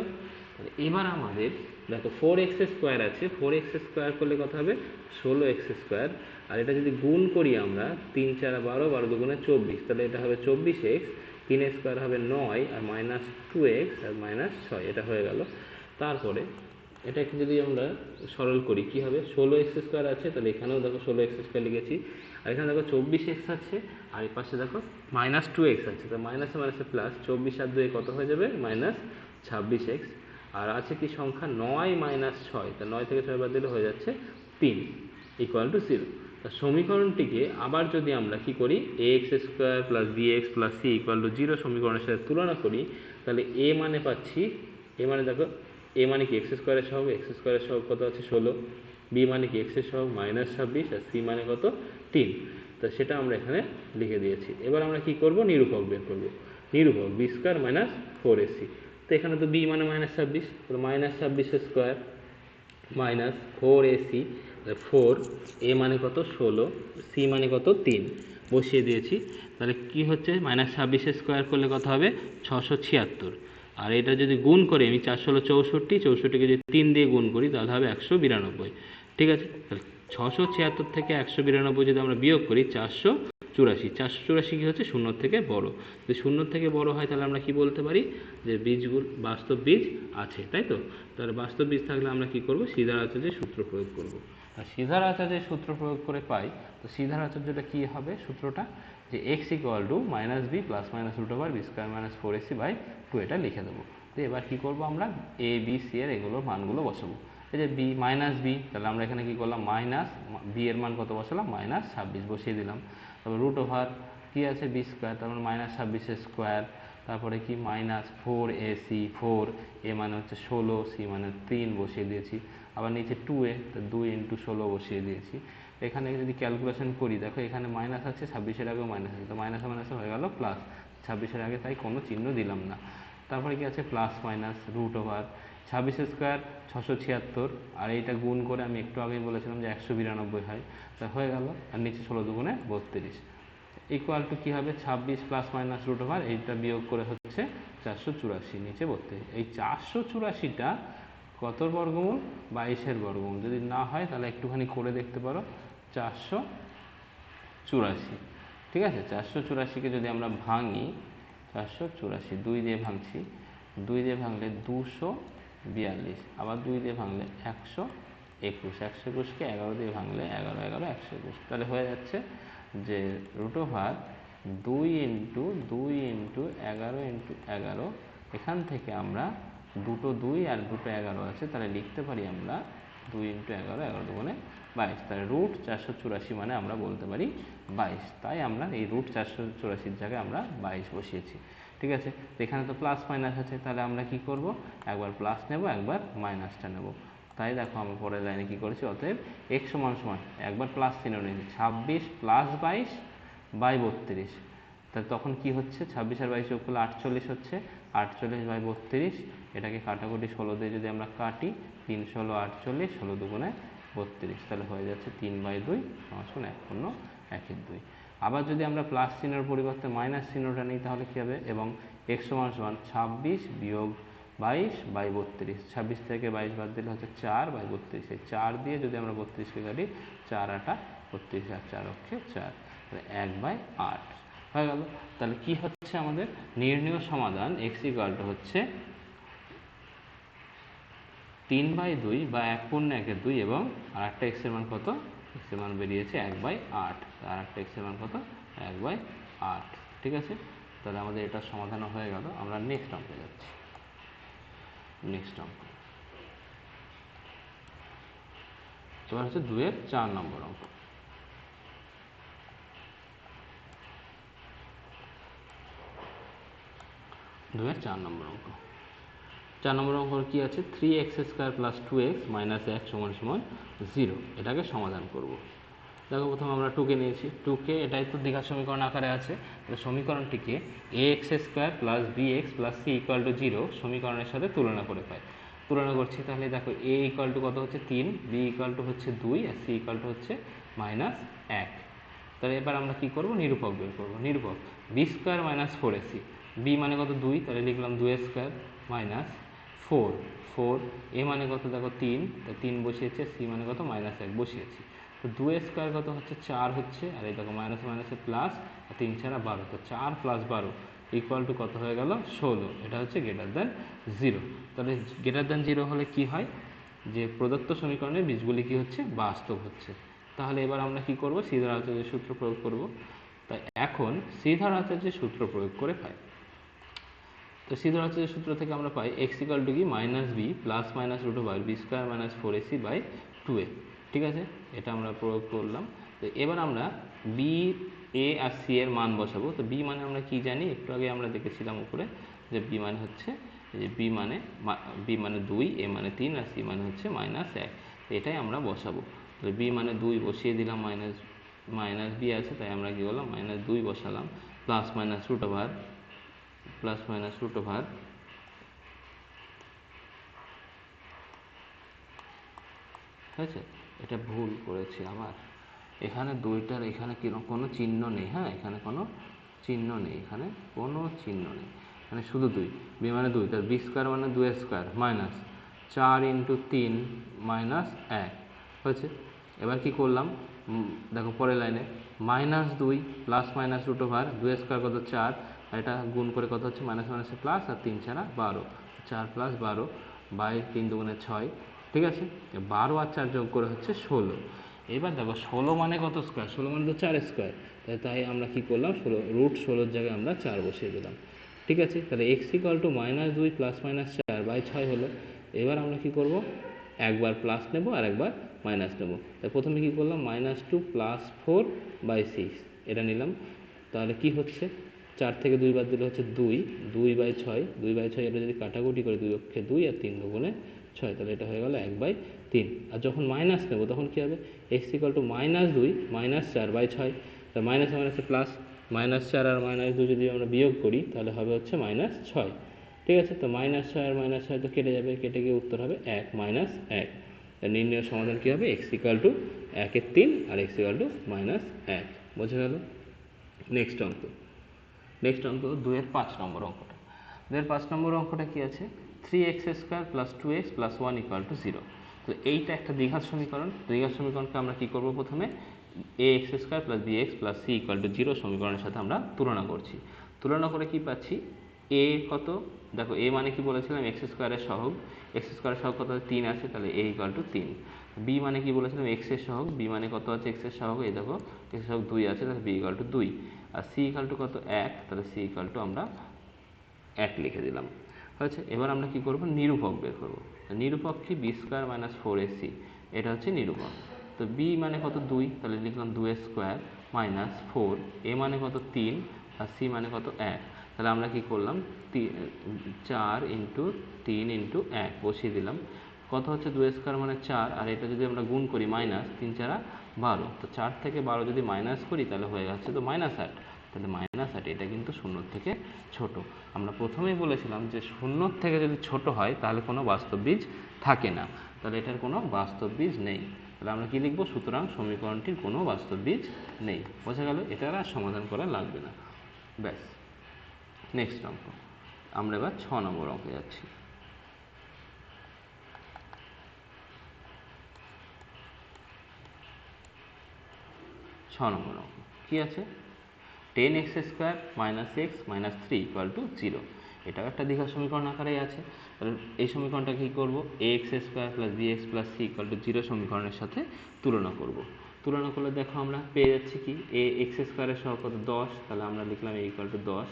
তাহলে এবার আমাদের দেখো 4x স্কোয়ার আছে, 4x স্কোয়ার করলে কত হবে 16x স্কোয়ার, আর এটা যদি গুণ করি আমরা 3 4 12, 12 দুগুণে 24, তাহলে এটা হবে 24x, 3 স্কোয়ার হবে 9, আর মাইনাস 2x আর মাইনাস 6, এটা হয়ে গেল। তারপরে এটাকে যদি আমরা সরল করি কি হবে, 16x স্কোয়ার আছে, তাহলে এখানেও দেখো 16x স্কোয়ার লিখেছি, আর এখানে দেখো 24x আছে, আর এই পাশে দেখো মাইনাস 2x আছে, তো মাইনাসে মাইনাসে প্লাস, 24 আর 2 কত হয়ে যাবে মাইনাস 26x, আর আছে কি সংখ্যা 9 মাইনাস 6, তা 9 থেকে 6 বাদ দিলে হয়ে যাচ্ছে 3 ইকুয়াল টু 0। তা সমীকরণটিকে আবার যদি আমরা কি করি ax square plus bx plus c equal to 0 সমীকরণের সাথে তুলনা করি, তাহলে a মানে পাচ্ছি, a মানে দেখো a মানে কি এক্স স্কোয়ারের সহগ, এক্স স্কোয়ারের সহগ কত আছে 16, b মানে কি এক্সের সহগ মাইনাস 26, আর c মানে কত 3, তো সেটা আমরা এখানে লিখে দিয়েছি। এবার আমরা কি করব, নিরূপক বের করব, নিরূপক বি স্কোয়ার মাইনাস 4ac, তো এখানে তো b মানে মাইনাস 26, তাহলে minus 26 square minus 4ac, 4 a মানে কত 16, c মানে কত 3 বসিয়ে দিয়েছি। তাহলে কি হচ্ছে মাইনাস 26 স্কোয়ার করলে কত হবে 676, আর এটা যদি গুণ করি আমি 4 16 64, 64কে যদি 3 দিয়ে গুণ করি তাহলে হবে 192, ঠিক আছে। তাহলে 676 থেকে 192 যদি আমরা বিয়োগ করি 484, 484 কি হচ্ছে 0 থেকে বড়, যদি 0 থেকে বড় হয় তাহলে আমরা কি বলতে পারি যে বীজগুলো বাস্তব বীজ আছে, তাই তো। তাহলে বাস্তব বীজ থাকলে আমরা কি করব, সিধার আচার্যের সূত্র প্রয়োগ করব, আর সিধার আচার্যের সূত্র প্রয়োগ করে পাই, তো সিধার আচার্যটা কি হবে সূত্রটা, যে X equal to minus B plus minus root over B square minus 4ac/2, এটা লিখে দেবো। তো এবার কী করবো আমরা এ বি সি এর এগুলোর মানগুলো বসাবো, এই যে বি মাইনাস বি, তাহলে আমরা এখানে কী করলাম মাইনাস বি এর মান কত বসালাম মাইনাস 26 বসিয়ে দিলাম, তারপর রুট ওভার কী আছে বি স্কোয়ার, তারপর মাইনাস 26 স্কোয়ার, তারপরে কি মাইনাস 4ac, 4 এ মানে হচ্ছে 16, সি মানে 3 বসিয়ে দিয়েছি, আবার নিচে 2a, তো 2 ইন্টু 16 বসিয়ে দিয়েছি। এখানে যদি ক্যালকুলেশন করি দেখো এখানে মাইনাস আছে, 26-এর আগেও মাইনাস আছে, তো মাইনাসে মাইনাসে হয়ে গেল প্লাস, 26-এর আগে তাই কোনো চিহ্ন দিলাম না। তারপরে কি আছে plus minus root over 26 square 676, আর এইটা গুণ করে আমি একটু আগেই বলেছিলাম যে 192 হয়, তা হয়ে গেল, আর নিচে 16 দুগুণে 32 ইকুয়াল টু কী হবে 26 প্লাস মাইনাস রুট ওভার এইটা বিয়োগ করে হচ্ছে 484, নিচে 32, এই 484টা কতর বর্গমূল 22-এর বর্গমূল, যদি না হয় তাহলে একটুখানি করে দেখতে পারো 484, ঠিক আছে। 484কে যদি আমরা ভাঙি, 484 2 দিয়ে ভাঙছি, 2 দিয়ে ভাঙলে 242, আবার 2 দিয়ে ভাঙলে 121, 121কে 11 দিয়ে ভাঙলে 11 11 121, তাহলে হয়ে যাচ্ছে যে √2 ইন্টু 2 ইন্টু 11 ইন্টু 11, এখান থেকে আমরা দুটো 2 আর দুটো 11 আছে, তাহলে লিখতে পারি আমরা 2 ইন্টু 11, 11 দুগুণে 22, তাহলে √484 মানে আমরা বলতে পারি 22, তাই আমরা এই √484 জায়গায় আমরা 22 বসিয়েছি। ঠিক আছে, তো এখানে তো প্লাস মাইনাস আছে, তাহলে আমরা কি করব, একবার প্লাস নেব একবার মাইনাসটা নেব। তাই দেখো আমরা পরের লাইনে কি করেছি, অতএব x সমান সমান একবার প্লাস চিহ্ন নিয়েছি, 26 প্লাস 22 বাই 32, তাহলে তখন কি হচ্ছে, 26 আর 22 যোগ করলে 48 হচ্ছে, 48 বাই 32, এটাকে কাটাকুটি 16 দিয়ে যদি আমরা কাটি, 3 16 48, 16 দুগুণে 32, তাহলে হয়ে যাচ্ছে 3/2 সমান 1/2। আবার যদি আমরা প্লাস চিহ্নের পরিবর্তে মাইনাস চিহ্নটা নিই তাহলে কী হবে, এবং x সমান সমান 26 বিয়োগ 22 বাই 32, 26 থেকে 22 বাদ দিলে হচ্ছে 4 বাই 32, এই 4 দিয়ে যদি আমরা 32কে কাটি, 4 8 32 আর 4 অক্ষে 4, তাহলে 1/8 হয়ে গেল। তাহলে কি হচ্ছে আমাদের নির্ণয় সমাধান, x হচ্ছে 3/2 বা 1 পূর্ণ 1-এর 2, এবং আরেকটা x এর মান কত, x এর মান বেরিয়েছে 1/8, আর একটা x এর মান কত, 1/8। ঠিক আছে, তাহলে আমাদের এটা সমাধান হয়ে গেল। আমরা নেক্সট অঙ্কে যাচ্ছি। নেক্সট অঙ্ক এবার হচ্ছে 2-এর 4 নম্বর অঙ্ক। 2-এর 4 নম্বর অঙ্ক। 4 নম্বর অঙ্ক কি আছে, 3x² + 2x - 1 = 0, এটাকে সমাধান করব। দেখো প্রথমে আমরা 2কে নিয়েছি, 2কে এটাই তো দ্বিঘাত সমীকরণ আকারে আছে, তাহলে সমীকরণটিকে ax² + bx + c = 0 সমীকরণের সাথে তুলনা করে পাই। তুলনা করছি, তাহলে দেখো a = কত হচ্ছে 3, b = হচ্ছে 2, আর c = হচ্ছে -1। তাহলে এবার আমরা কি করব, নিরূপক বের করব। নিরূপক b² - 4ac, b মানে কত 2, তাহলে লিখলাম 2a² - 4, 4, a মানে কত দেখো 3, তাই 3 বসিয়েছে, c মানে কত -1 বসিয়েছি। তো 2a² কত হচ্ছে 4 হচ্ছে, আর এই দেখো মাইনাস মাইনাসে প্লাস, আর 3 4 12, তো 4 + 12 = কত হয়ে গেল 16, এটা হচ্ছে >0। তাহলে >0 হলে কি হয়, যে প্রদত্ত সমীকরণের বীজগুলি কি হচ্ছে, বাস্তব হচ্ছে। তাহলে এবার আমরা কি করব, শ্রীধর আচার্যের সূত্র প্রয়োগ করব। তাই এখন শ্রীধর আচার্যের সূত্র প্রয়োগ করে পাই। তো শ্রীধর আচার্যের সূত্র থেকে আমরা পাই x = কি, -b ± √b² - 4ac/2a। ঠিক আছে, এটা আমরা প্রয়োগ করলাম। তো এবার আমরা b, a আর c এর মান বসাবো। তো b মানে আমরা কি জানি, একটু আগে আমরা দেখেছিলাম উপরে, যে b মানে হচ্ছে, যে b মানে 2, a মানে 3, আর c মানে হচ্ছে -1, এটাই আমরা বসাবো। তো b মানে 2 বসিয়ে দিলাম, মাইনাস b আছে, তাই আমরা কি বললাম -2 বসালাম, প্লাস মাইনাস √ হয়েছে। এটা ভুল করেছি আবার, এখানে 2টার এখানে কোনো চিহ্ন নেই, হ্যাঁ এখানে কোনো চিহ্ন নেই, এখানে কোনো চিহ্ন নেই, মানে শুধু 2, b মানে 2, তার b² মানে 2a² মাইনাস 4 × 3 - 1 হয়েছে। এবার কি করলাম, দেখো পরের লাইনে -2 প্লাস মাইনাস √ 2a² কত 4, আর এটা গুণ করে কত হচ্ছে, মাইনাস মাইনাসে প্লাস, আর 3 4 12, 4 + 12 বাই 3 দুগুণে 6। ঠিক আছে, 12 আর 4 যোগ করে হচ্ছে 16। এবার দেখো 16 মানে কত স্কোয়ার, 16 মানে তো 4 স্কোয়ার, তাই আমরা কি করলাম, √16 জায়গায় আমরা 4 বসিয়ে দিলাম। ঠিক আছে, তাহলে x = -2 প্লাস মাইনাস 4/6 হলো। এবার আমরা কি করব, একবার প্লাস নেব আর একবার মাইনাস নেব। তাই প্রথমে কি করলাম, -2 + 4/6 এটা নিলাম। তাহলে কি হচ্ছে, 4 থেকে 2 বাদ দিলে হচ্ছে 2, 2/6, 2/6, এটা যদি কাটাকুটি করে 2 অক্ষে 2 আর 3 দুগুণে 6, তাহলে এটা হয়ে গেল 1/3। আর যখন মাইনাস নেব তখন কী হবে, x = -2 - 4/6, তার মাইনাস মাইনাসে প্লাস, -4 আর -2 যদি আমরা বিয়োগ করি তাহলে হবে হচ্ছে -6। ঠিক আছে, তো -6 আর -6 তো কেটে যাবে, কেটে গিয়ে উত্তর হবে 1 - 1। তার নির্ণয় সমাধান কী হবে, x = 1/3 আর x = -1। বোঝা গেল। নেক্সট অঙ্ক 2-এর 5 নম্বর অঙ্কটা। 2-এর 5 নম্বর অঙ্কটা কি আছে, 3x² + 2x + 1 = 0। তো এইটা একটা দ্বিঘাত সমীকরণ। দ্বিঘাত সমীকরণকে আমরা কি করব, প্রথমে ax² + bx + c = 0 সমীকরণের সাথে আমরা তুলনা করছি। তুলনা করে কি পাচ্ছি, এ কত, দেখো এ মানে কি বলেছিলাম এক্স স্কোয়ারের সহগ, এক্স স্কোয়ারের সহগ কত আছে 3 আছে, তাহলে এ ইকুয়াল টু 3। বি মানে কি বলেছিলাম এক্স এর সহগ, বি মানে কত আছে এক্স এর সহগ, এই দেখো এক্স এর সহগ 2 আছে, তাহলে বি ইকুয়াল টু 2। আর সি ইকুয়াল টু কত 1, তাহলে সি ইকুয়াল টু আমরা 1 লিখে দিলাম। হয়েছে। এবার আমরা কি করব, নিরূপক বের করব। নিরূপক কি বি স্কোয়ার মাইনাস 4ac, এটা হচ্ছে নিরূপক। তো বি মানে কত 2, তাহলে লিখলাম 2 স্কোয়ার মাইনাস 4, এ মানে কত 3, আর সি মানে কত 1। তাহলে আমরা কি করলাম 4 ইন্টু 3 ইন্টু 1 বসিয়ে দিলাম। কত হচ্ছে 2 স্কোয়ার মানে 4, আর এটা যদি আমরা গুণ করি মাইনাস 3 4 12, তো 4 থেকে 12 যদি মাইনাস করি তাহলে হয়ে যাচ্ছে তো -8, তাহলে -8, এটা কিন্তু শূন্যর থেকে ছোট। আমরা প্রথমেই বলেছিলাম যে শূন্যর থেকে যদি ছোট হয় তাহলে কোনো বাস্তব বীজ থাকে না, তাহলে এটার কোনো বাস্তব বীজ নেই। তাহলে আমরা কি লিখব, সুতরাং সমীকরণটির কোনো বাস্তব বীজ নেই। বোঝা গেল, এটার আর সমাধান করা লাগবে না। ব্যাস, নেক্সট অঙ্ক। আমরা এবার 6 নম্বর অঙ্কে যাচ্ছি। 6 নম্বর অঙ্ক কী আছে, 10x square minus x minus 3 equal to 0। এটাও একটা দ্বিঘাত সমীকরণ আকারেই আছে। তাহলে এই সমীকরণটা কী করবো, a x square plus b x plus c equal to 0 সমীকরণের সাথে তুলনা করব। তুলনা করলে দেখো আমরা পেয়ে যাচ্ছি কি, এ এক্স স্কোয়ারের সহগ কত 10, তাহলে আমরা লিখলাম এ ইকুয়াল টু 10।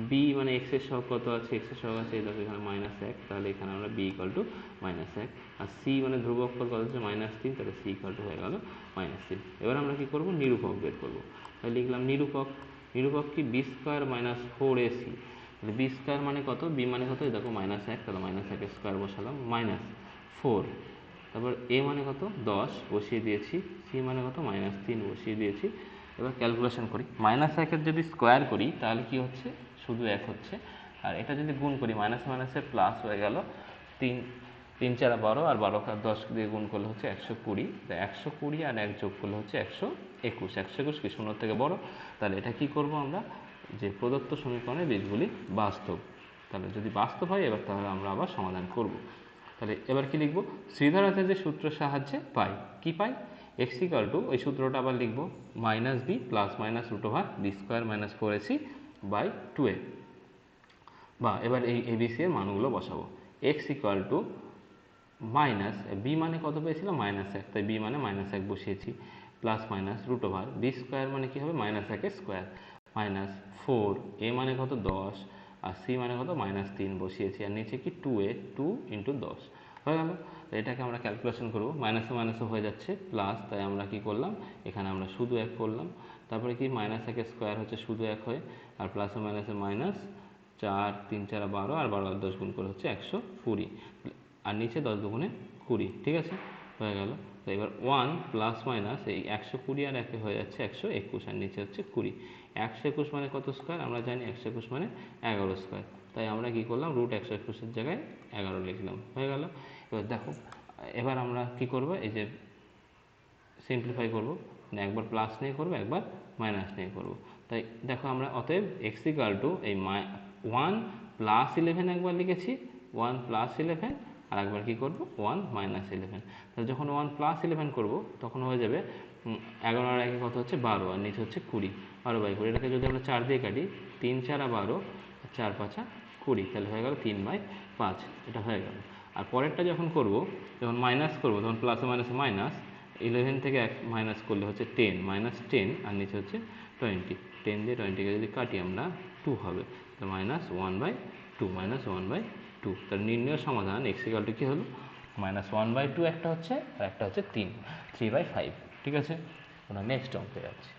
বি মানে এক্স এর সহগ কত আছে, এক্স এর সহগ আছে এই দেখো এখানে -1, তাহলে এখানে আমরা বি ইকুয়াল টু -1। আর সি মানে ধ্রুবক কত হচ্ছে -3, তাহলে সি ইকুয়াল টু হয়ে গেল -3। এবার আমরা কি করব, নিরূপক বের করব। তাহলে লিখলাম নিরূপক, নিরূপক কি বি স্কোয়ার মাইনাস 4ac, তাহলে বি স্কোয়ার মানে কত, বি মানে কত দেখো -1, তাহলে -1 স্কোয়ার বসালাম মাইনাস 4, তারপর এ মানে কত 10 বসিয়ে দিয়েছি, সি মানে কত -3 বসিয়ে দিয়েছি। এবার ক্যালকুলেশন করি, -1 যদি স্কোয়ার করি তাহলে কি হচ্ছে, শুধু 1 হচ্ছে। আর এটা যদি গুণ করি মাইনাস মাইনাসে প্লাস হয়ে গেল, 3 3 4 12, আর 12 10 দিয়ে গুণ করলে হচ্ছে 120। তো 120 আর 1 যোগ করলে হচ্ছে 121। 121 কি শূন্যর থেকে বড়, তাহলে এটা কি করব আমরা, যে প্রদত্ত সমীকরণের বীজগুলি বাস্তব। তাহলে যদি বাস্তব হয় এবার তাহলে আমরা আবার সমাধান করব। তাহলে এবার কি লিখব, শ্রীধর যে সূত্রের সাহায্যে পাই, কি পাই, এক্স ইকুয়াল টু, ওই সূত্রটা আবার লিখব, minus B plus minus root over B square minus 4ac by 2a। বা এবার এই এবিসি এর মানগুলো বসাবো। X equal to minus, B মানে কত পেয়েছিলাম -1, তাই বি মানে -1 বসিয়েছি, plus minus root over B square মানে কি হবে -1 স্কোয়ার মাইনাস 4, এ মানে কত 10, আর সি মানে কত -3 বসিয়েছি, আর নিচে কি 2a, 2 ইন্টু 10 হয়ে গেল। তো এটাকে আমরা ক্যালকুলেশন করবো, মাইনাসে মাইনাসে হয়ে যাচ্ছে প্লাস, তাই আমরা কি করলাম এখানে আমরা শুধু 1 করলাম। তারপরে কি -1 স্কোয়ার হচ্ছে শুধু 1 হয়ে, আর প্লাসে মাইনাসে মাইনাস, 4 3 4 12, আর 12 আর 10 গুণ করে হচ্ছে 120, আর নিচে 10 দুগুণে 20, ঠিক আছে হয়ে গেল। তো এবার 1 প্লাস মাইনাস এই 120 আর 1 হয়ে যাচ্ছে 121, আর নিচে হচ্ছে 20। 121 মানে কত স্কোয়ার, আমরা জানি 121 মানে 11 স্কোয়ার, তাই আমরা কি করলাম রুট 121 এর জায়গায় 11 লিখলাম, হয়ে গেল। এবার দেখো, এবার আমরা কি করব, এই যে সিম্পলিফাই করব, মানে একবার প্লাস নিয়ে করব একবার মাইনাস নিয়ে করব। তাই দেখো আমরা অতএব এক্স ইকুয়াল টু এই 1 প্লাস 11 একবার লিখেছি, 1 প্লাস 11, আর একবার কী করবো 1 মাইনাস 11। তাহলে যখন 1 প্লাস 11 করবো তখন হয়ে যাবে 11 আর 1 কত হচ্ছে 12, আর নিচে হচ্ছে 20, 12/20। এটাকে যদি আমরা 4 দিয়ে কাটি, 3 4 12, 4 5 20, তাহলে হয়ে গেল 3/5, এটা হয়ে গেল। আর পরেরটা যখন করব, যখন মাইনাস করব তখন প্লাসে মাইনাসে মাইনাস, 11 থেকে 1 মাইনাস করলে হচ্ছে 10, -10, আর নিচে হচ্ছে 20, 10 দিয়ে 20কে যদি কাটি আমরা 2 হবে, তো -1/2, -1/2। তার নির্ণয় সমাধান এক্স ইকুয়াল টু কী হলো, -1/2 একটা হচ্ছে, আর একটা হচ্ছে 3/5, ঠিক আছে। আমরা নেক্সট অঙ্কে যাচ্ছি।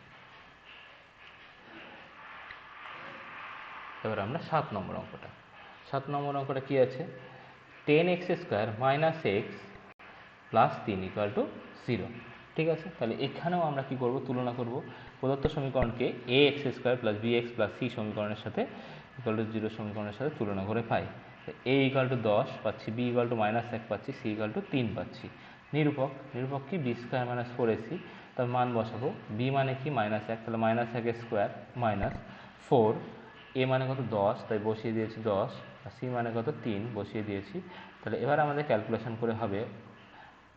এবার আমরা 7 নম্বর অঙ্কটা, 7 নম্বর অঙ্কটা কী আছে, 10x square minus x plus 3 equal to 0, ঠিক আছে। তাহলে এখানেও আমরা কি করব, তুলনা করব। প্রদত্ত সমীকরণকে a x square plus b x plus c সমীকরণের সাথে ইকুয়াল টু 0 সমীকরণের সাথে তুলনা করে পাই। এ ইকুয়াল টু 10 পাচ্ছি, বি ইকুয়াল টু -1 পাচ্ছি, সি ইকুয়াল টু 3 পাচ্ছি। নিরূপক, নিরূপক কি বি স্কোয়ার মাইনাস 4ac, তার মান বসাবো। বি মানে কি -1, তাহলে -1 স্কোয়ার মাইনাস 4, এ মানে কত 10, তাই বসিয়ে দিয়েছি 10, আর সি মানে কত 3 বসিয়ে দিয়েছি। তাহলে এবার আমাদের ক্যালকুলেশন করে হবে,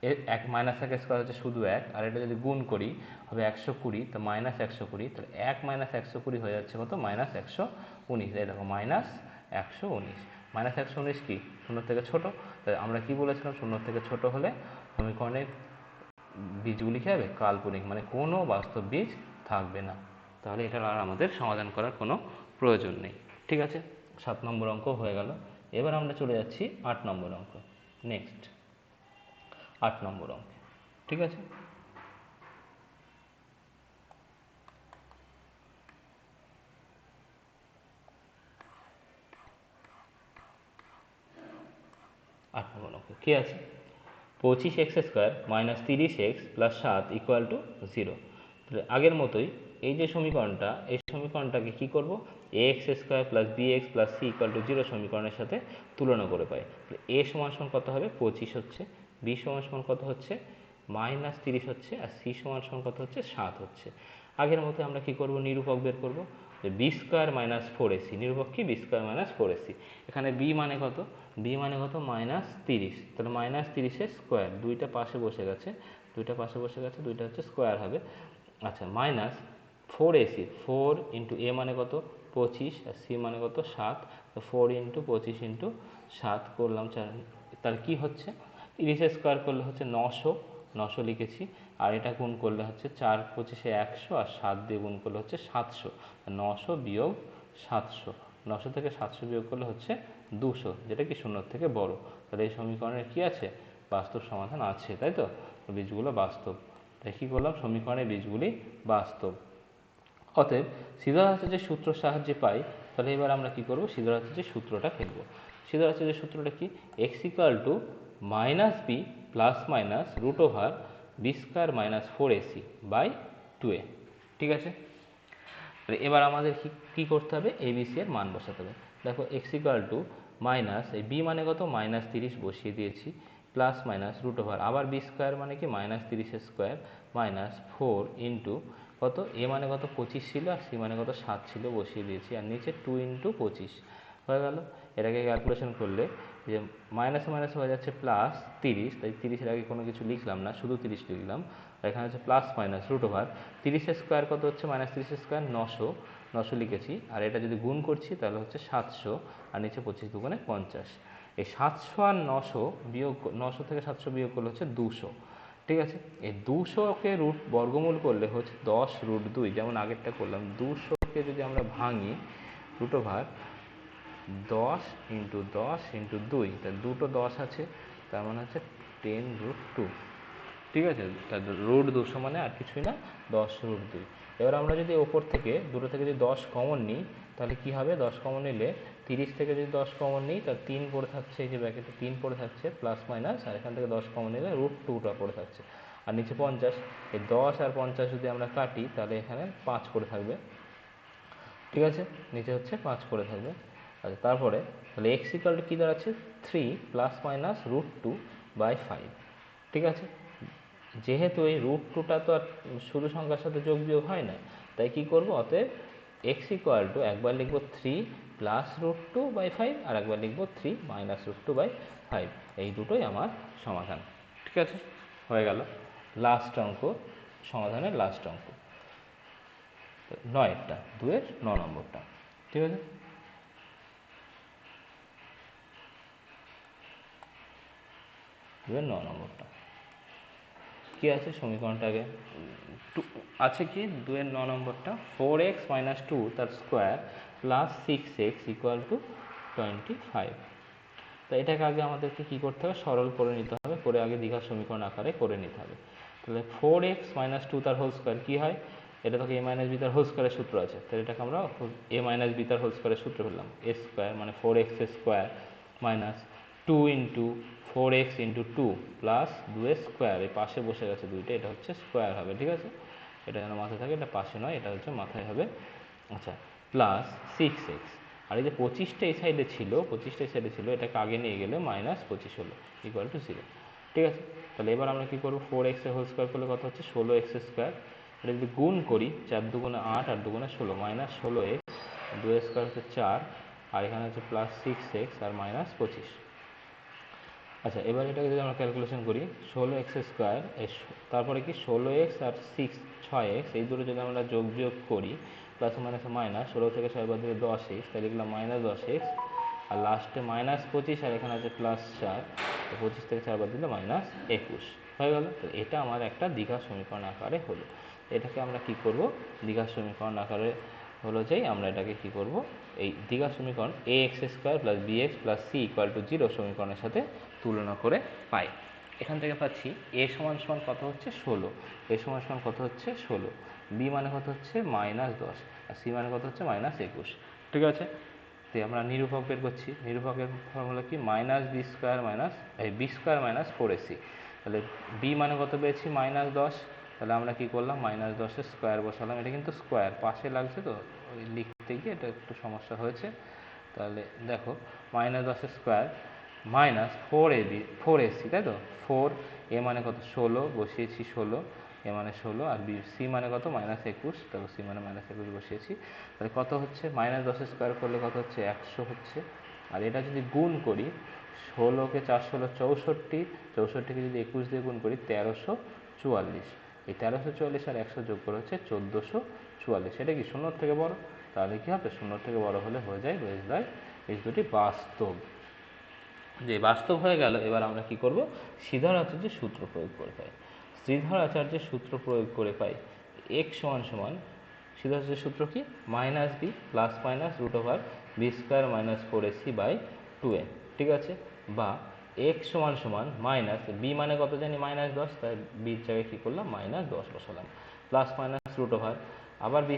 -1 স্কোয়ার হচ্ছে শুধু 1, আর এটা যদি গুণ করি হবে 120, তো -120, তাহলে 1 - 120 হয়ে যাচ্ছে কত, -119, এই দেখো 119। মাইনাস 119 কি শূন্য থেকে ছোট, তাই আমরা কি বলেছিলাম শূন্য থেকে ছোট হলে সমীকরণের বীজগুলি কী হবে কাল্পনিক, মানে কোনো বাস্তব বীজ থাকবে না। তাহলে এটার আর আমাদের সমাধান করার কোনো প্রয়োজন নেই। ঠিক আছে, 7 নম্বর অঙ্ক হয়ে গেল। এবার আমরা চলে যাচ্ছি 8 নম্বর অঙ্ক। নেক্সট 8 নম্বর অঙ্ক। ঠিক আছে, 8 নম্বর অঙ্ক কী আছে, 25x² minus 30x plus 7 equal to 0। তাহলে আগের মতোই এই যে সমীকরণটা, এই সমীকরণটাকে কি করব, ax² plus bx plus c equal to 0 সমীকরণের সাথে তুলনা করে পাই। a সমান সমান কত হবে 25 হচ্ছে, b সমান সমান কত হচ্ছে মাইনাস 30 হচ্ছে, আর c সমান সমান কত হচ্ছে 7 হচ্ছে। আগের মতো আমরা কি করব, নিরূপক বের করব, যে b² মাইনাস 4ac, নিরূপক কি b² মাইনাস 4ac। এখানে b মানে কত, b মানে কত মাইনাস 30, তাহলে মাইনাস 30-এর স্কোয়ার, দুইটা পাশে বসে গেছে, দুইটা পাশে বসে গেছে, দুইটা হচ্ছে স্কোয়ার হবে। আচ্ছা, মাইনাস 4ac, 4 ইন্টু a মানে কত 25, আর c মানে কত 7, তো 4 ইন্টু 25 ইন্টু 7 করলাম, তার কি হচ্ছে 30-এর স্কোয়ার করলে হচ্ছে 900, 900 লিখেছি, আর এটা গুণ করলে হচ্ছে 4 25-এ 100, আর 7 দিয়ে গুণ করলে হচ্ছে 700, 900 বিয়োগ 700, 900 থেকে 700 বিয়োগ করলে হচ্ছে 200, যেটা কি শূন্যর থেকে বড়। তাহলে এই সমীকরণের কি আছে, বাস্তব সমাধান আছে, তাই তো, বীজগুলো বাস্তব। তাই কী করলাম, সমীকরণের বীজগুলি বাস্তব। অতএব সিদ্ধার্থের যে সূত্র সাহায্যে পাই, তাহলে এবার আমরা কি করব, সিদ্ধার্থের যে সূত্রটা ফেলব। সিদ্ধার্থের যে সূত্রটা কি, X equal to minus B plus minus root over b² minus 4ac by 2a। ঠিক আছে, এবার আমাদের কি করতে হবে, এবিসি এর মান বসাতে হবে। দেখো এক্স ইকুয়াল টু মাইনাস, এই বি মানে কত মাইনাস 30 বসিয়ে দিয়েছি, প্লাস মাইনাস রুট ওভার, আবার b² মানে কি মাইনাস 30-এর স্কোয়ার, মাইনাস 4 ইন্টু কত, এ মানে কত 25 ছিল, আর সি মানে কত 7 ছিল, বসিয়ে দিয়েছি, আর নিচে 2 ইন্টু 25 হয়ে গেল। এটাকে ক্যালকুলেশন করলে যে মাইনাসে মাইনাসে হয়ে যাচ্ছে প্লাস 30, তাই 30-এর আগে কোনো কিছু লিখলাম না, শুধু 30 লিখলাম। আর এখানে হচ্ছে প্লাস মাইনাস রুট ওভার 30-এর স্কোয়ার কত হচ্ছে মাইনাস 30-এর স্কোয়ার 900, 900 লিখেছি, আর এটা যদি গুণ করছি তাহলে হচ্ছে 700, আর নিচে 25 দুগুণে 50। এই 700 আর 900 বিয়োগ, 900 থেকে 700 বিয়োগ করলে হচ্ছে 200। ঠিক আছে, এই 200-কে রুট বর্গমূল করলে হচ্ছে 10 রুট 2, যেমন আগেরটা করলাম। 200-কে যদি আমরা ভাঙি, রুট ওভার 10 ইন্টু 10 ইন্টু 2, তার দুটো 10 আছে, তার মানে হচ্ছে 10 রুট 2। ঠিক আছে, তার রুট 200 মানে আর কিছুই না 10 রুট 2। এবার আমরা যদি ওপর থেকে দুটো থেকে যদি 10 কমন নিই, তাহলে কি হবে, 10 কমন নিলে 30 থেকে যদি 10 কমন নিই, তার 3 পড়ে থাকছে, এই যে ব্র্যাকেটে 3 পড়ে থাকছে প্লাস মাইনাস, আর এখান থেকে 10 কমন নিলে রুট 2টা পড়ে থাকছে, আর নিচে 50। এই 10 আর 50 যদি আমরা কাটি, তাহলে এখানে 5 পড়ে থাকবে। ঠিক আছে, নিচে হচ্ছে 5 পড়ে থাকবে। আচ্ছা, তারপরে তাহলে এক্স ইকুয়াল টু কী দাঁড়াচ্ছে 3 প্লাস মাইনাস রুট 2 বাই 5। ঠিক আছে, যেহেতু এই রুট 2টা তো আর শুধু সংখ্যার সাথে যোগ বিয়োগ হয় না, তাই কি করব, অতএব এক্স ইকুয়াল টু একবার লিখব 3 প্লাস রুট 2 বাই 5, আর একবার লিখব 3 মাইনাস রুট 2 বাই 5। এই দুটোই আমার সমাধান। ঠিক আছে, হয়ে গেল লাস্ট অঙ্ক, সমাধানের লাস্ট অঙ্ক 9-এরটা, 2-এর 9 নম্বরটা। ঠিক আছে, 2-এর 9 নম্বরটা কী আছে, সমীকরণটাকে আছে কি 2-এর 9 নম্বরটা 4x মাইনাস 2 তার square plus 6x equal to 25। তো এটাকে আগে আমাদেরকে কী করতে হবে, সরল করে নিতে হবে, করে আগে দ্বিঘাত সমীকরণ আকারে করে নিতে হবে। তাহলে 4x মাইনাস 2 তার হোল স্কোয়ার কী হয়, এটা তো a মাইনাস বি তার হোল স্কোয়ারের সূত্র আছে, তাহলে এটাকে আমরা a মাইনাস বি তার হোল স্কোয়ারের সূত্র পেলাম, a স্কোয়ার মানে 4x square minus 2 into 4x into 2 plus 2 square, এই পাশে বসে গেছে দুইটা, এটা হচ্ছে স্কোয়ার হবে। ঠিক আছে, এটা যেন মাথায় থাকে, এটা পাশে নয়, এটা হচ্ছে মাথায় হবে। আচ্ছা, প্লাস 6x, আর এই যে 25টা এই সাইডে ছিল, 25টা এই সাইডে ছিল, এটাকে আগে নিয়ে গেলে মাইনাস 25 হলো ইকুয়াল টু 0। ঠিক আছে, তাহলে এবার আমরা কী করবো, 4x এর হোল স্কোয়ার করলে কত হচ্ছে 16x স্কোয়ার, এটা যদি গুণ করি 4 দুগুণে 8, 8 দুগুণে 16, মাইনাস 16x, 2 স্কোয়ার হচ্ছে 4, আর এখানে হচ্ছে প্লাস 6x আর মাইনাস 25। আচ্ছা, এবার এটাকে যদি আমরা ক্যালকুলেশন করি 16x স্কোয়ার, তারপরে কি 16x আর 6 6x, এই দুটো যদি আমরা যোগ বিয়োগ করি, প্লাস মাইনাসে মাইনাস, 16 থেকে 6 বাদ দিলে 10x, তাই লিখলাম -10x, আর লাস্টে -25, আর এখানে আছে +4, তো 25 থেকে 4 বাদ দিলে -21 হয়ে গেল। তো এটা আমার একটা দ্বিঘাত সমীকরণ আকারে হলো। এটাকে আমরা কি করব, দ্বিঘাত সমীকরণ আকারে হলো যেই আমরা এটাকে কি করব, এই দ্বিঘাত সমীকরণ ax² + bx + c = 0 সমীকরণের সাথে তুলনা করে পাই। এখান থেকে পাচ্ছি a সমান কত হচ্ছে 16, a সমান কত হচ্ছে 16, b মানে কত হচ্ছে -10, আর c মানে কত হচ্ছে -21। ঠিক আছে, তো আমরা নিরূপক বের করছি। নিরূপকের ফর্মুলা কি, b² - 4ac। তাহলে b মানে কত পেয়েছি -10, তাহলে আমরা কি করলাম -10-এর স্কোয়ার বসালাম। এটা কিন্তু স্কোয়ার পাশে লাগছে, তো ওই লিখতে গিয়ে এটা একটু সমস্যা হয়েছে। তাহলে দেখো -10-এর স্কোয়ার -4ac, তাই তো 4, a মানে কত 16 বসিয়েছি, 16 a মানে 16, আর c মানে কত -21, তাহলে c মানে -21 বসিয়েছি। তাহলে কত হচ্ছে, -10-এর স্কোয়ার করলে কত হচ্ছে 100 হচ্ছে। আর এটা যদি গুণ করি, 16কে 4 ষোলো 64, 64কে যদি 21 দিয়ে গুণ করি 1344, এই 1344 আর 100 যোগ করে হচ্ছে 1444। এটা কি 0 থেকে বড়, তাহলে কি হবে 0 থেকে বড় হলে হয়ে যায় এই দুটি বাস্তব। যে বাস্তব হয়ে গেল, এবার আমরা কি করব, শ্রীধর আচার্যের সূত্র প্রয়োগ করে পাই। শ্রীধর আচার্যের সূত্র প্রয়োগ করে পাই x সমান শ্রীধর আচার্যের সূত্র কি, -b ± √b² - 4ac/2n। ঠিক আছে, বা x সমান b মানে কত জানি -10, তাই b এর জায়গায় কী করলাম -10 বসালাম, প্লাস মাইনাস √ আবার b²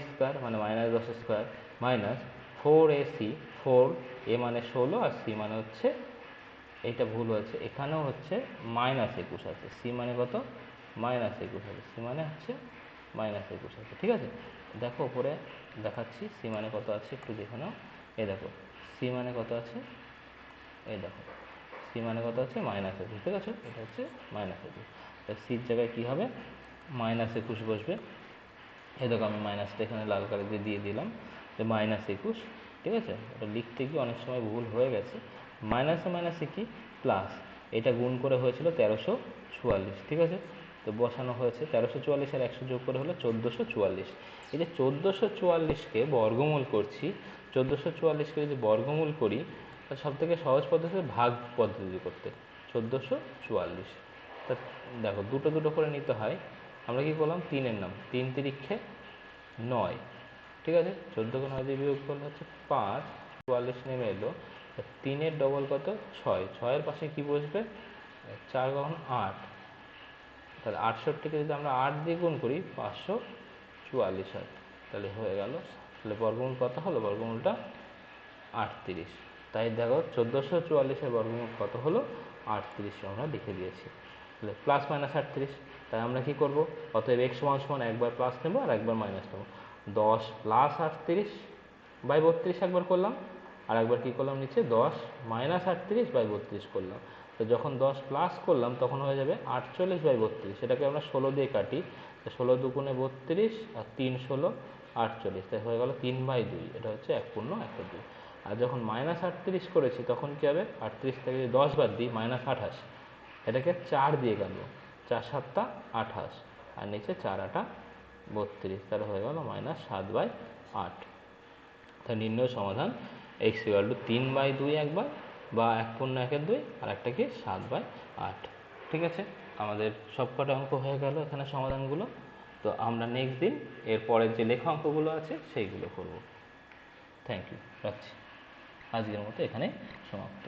মানে -10² মাইনাস 4ac, 4 a মানে 16 আর c মানে হচ্ছে, এটা ভুল হয়েছে, এখানেও হচ্ছে -21 আছে, c মানে কত -21 আছে, c মানে হচ্ছে -21 আছে। ঠিক আছে, দেখো উপরে দেখাচ্ছি c মানে কত আছে, একটু দেখে নাও। এই দেখো c মানে কত আছে, এই দেখো c মানে কত আছে -21, ঠিক আছে, এটা হচ্ছে -21। তাই c এর জায়গায় কী হবে -21 বসবে। এই দেখো আমি মাইনাসটা এখানে লাল কালি দিয়ে দিলাম, যে -21। ঠিক আছে, এটা লিখতে গিয়ে অনেক সময় ভুল হয়ে গেছে। মাইনাসে মাইনাসে কি প্লাস, এটা গুণ করে হয়েছিল 1344। ঠিক আছে, তো বসানো হয়েছে 1344 আর 100 যোগ করে হলো 1444। এই যে 1444কে বর্গমূল করছি, 1444কে যদি বর্গমূল করি, তাহলে সব থেকে সহজ পদ্ধতি ভাগ পদ্ধতি করতে, 1444। তা দেখো দুটো দুটো করে নিতে হয়, আমরা কি করলাম 3-এর নাম, 3 তিরিক্ষে 9। ঠিক আছে, 14কে 9 দিয়ে বিয়োগ করলে হচ্ছে 5, 44 নেমে এলো। 3-এর ডবল কত 6, 6-এর পাশে কি বসবে 4 কখন 8, তাহলে 68কে যদি আমরা 8 দিয়ে গুণ করি 544 হয়, তাহলে হয়ে গেল। তাহলে বর্গমূল কত হলো, বর্গমূলটা 38। তাই দেখো 1444-এর বর্গমূল কত হলো 38 আমরা লিখে দিয়েছি। তাহলে +-38, তাই আমরা কি করব, অতএব x সমান একবার প্লাস নেব আর একবার মাইনাস নেব। 10 + 38/32 একবার করলাম, আর একবার কি করলাম নিচে 10 - 38/32 করলাম। তো যখন 10 প্লাস করলাম তখন হয়ে যাবে 48/32, সেটাকে আমরা 16 দিয়ে কাটি, তো 16 দুগুণে 32 আর 3 16 48, তাই হয়ে গেল 3/2, এটা হচ্ছে 1/2। আর যখন -38 করেছি তখন কী হবে, 38 থেকে যদি 10 বাদ দিই -28, এটাকে 4 দিয়ে কাটবো, 4 × 7 = 28, আর নিচে 4 × 8 = 32, তাহলে হয়ে গেল -7/8। তাই নির্ণয় সমাধান x = 3/2 একবার, বা 1/2 আর একটা কি 7/8। ঠিক আছে, আমাদের সবকটা অঙ্ক হয়ে গেল এখানে সমাধানগুলো। তো আমরা নেক্সট দিন এর পরের যে লেখা অঙ্কগুলো আছে সেইগুলো করব। থ্যাংক ইউ, রাখছি, আজকের মতো এখানে সমাপ্ত।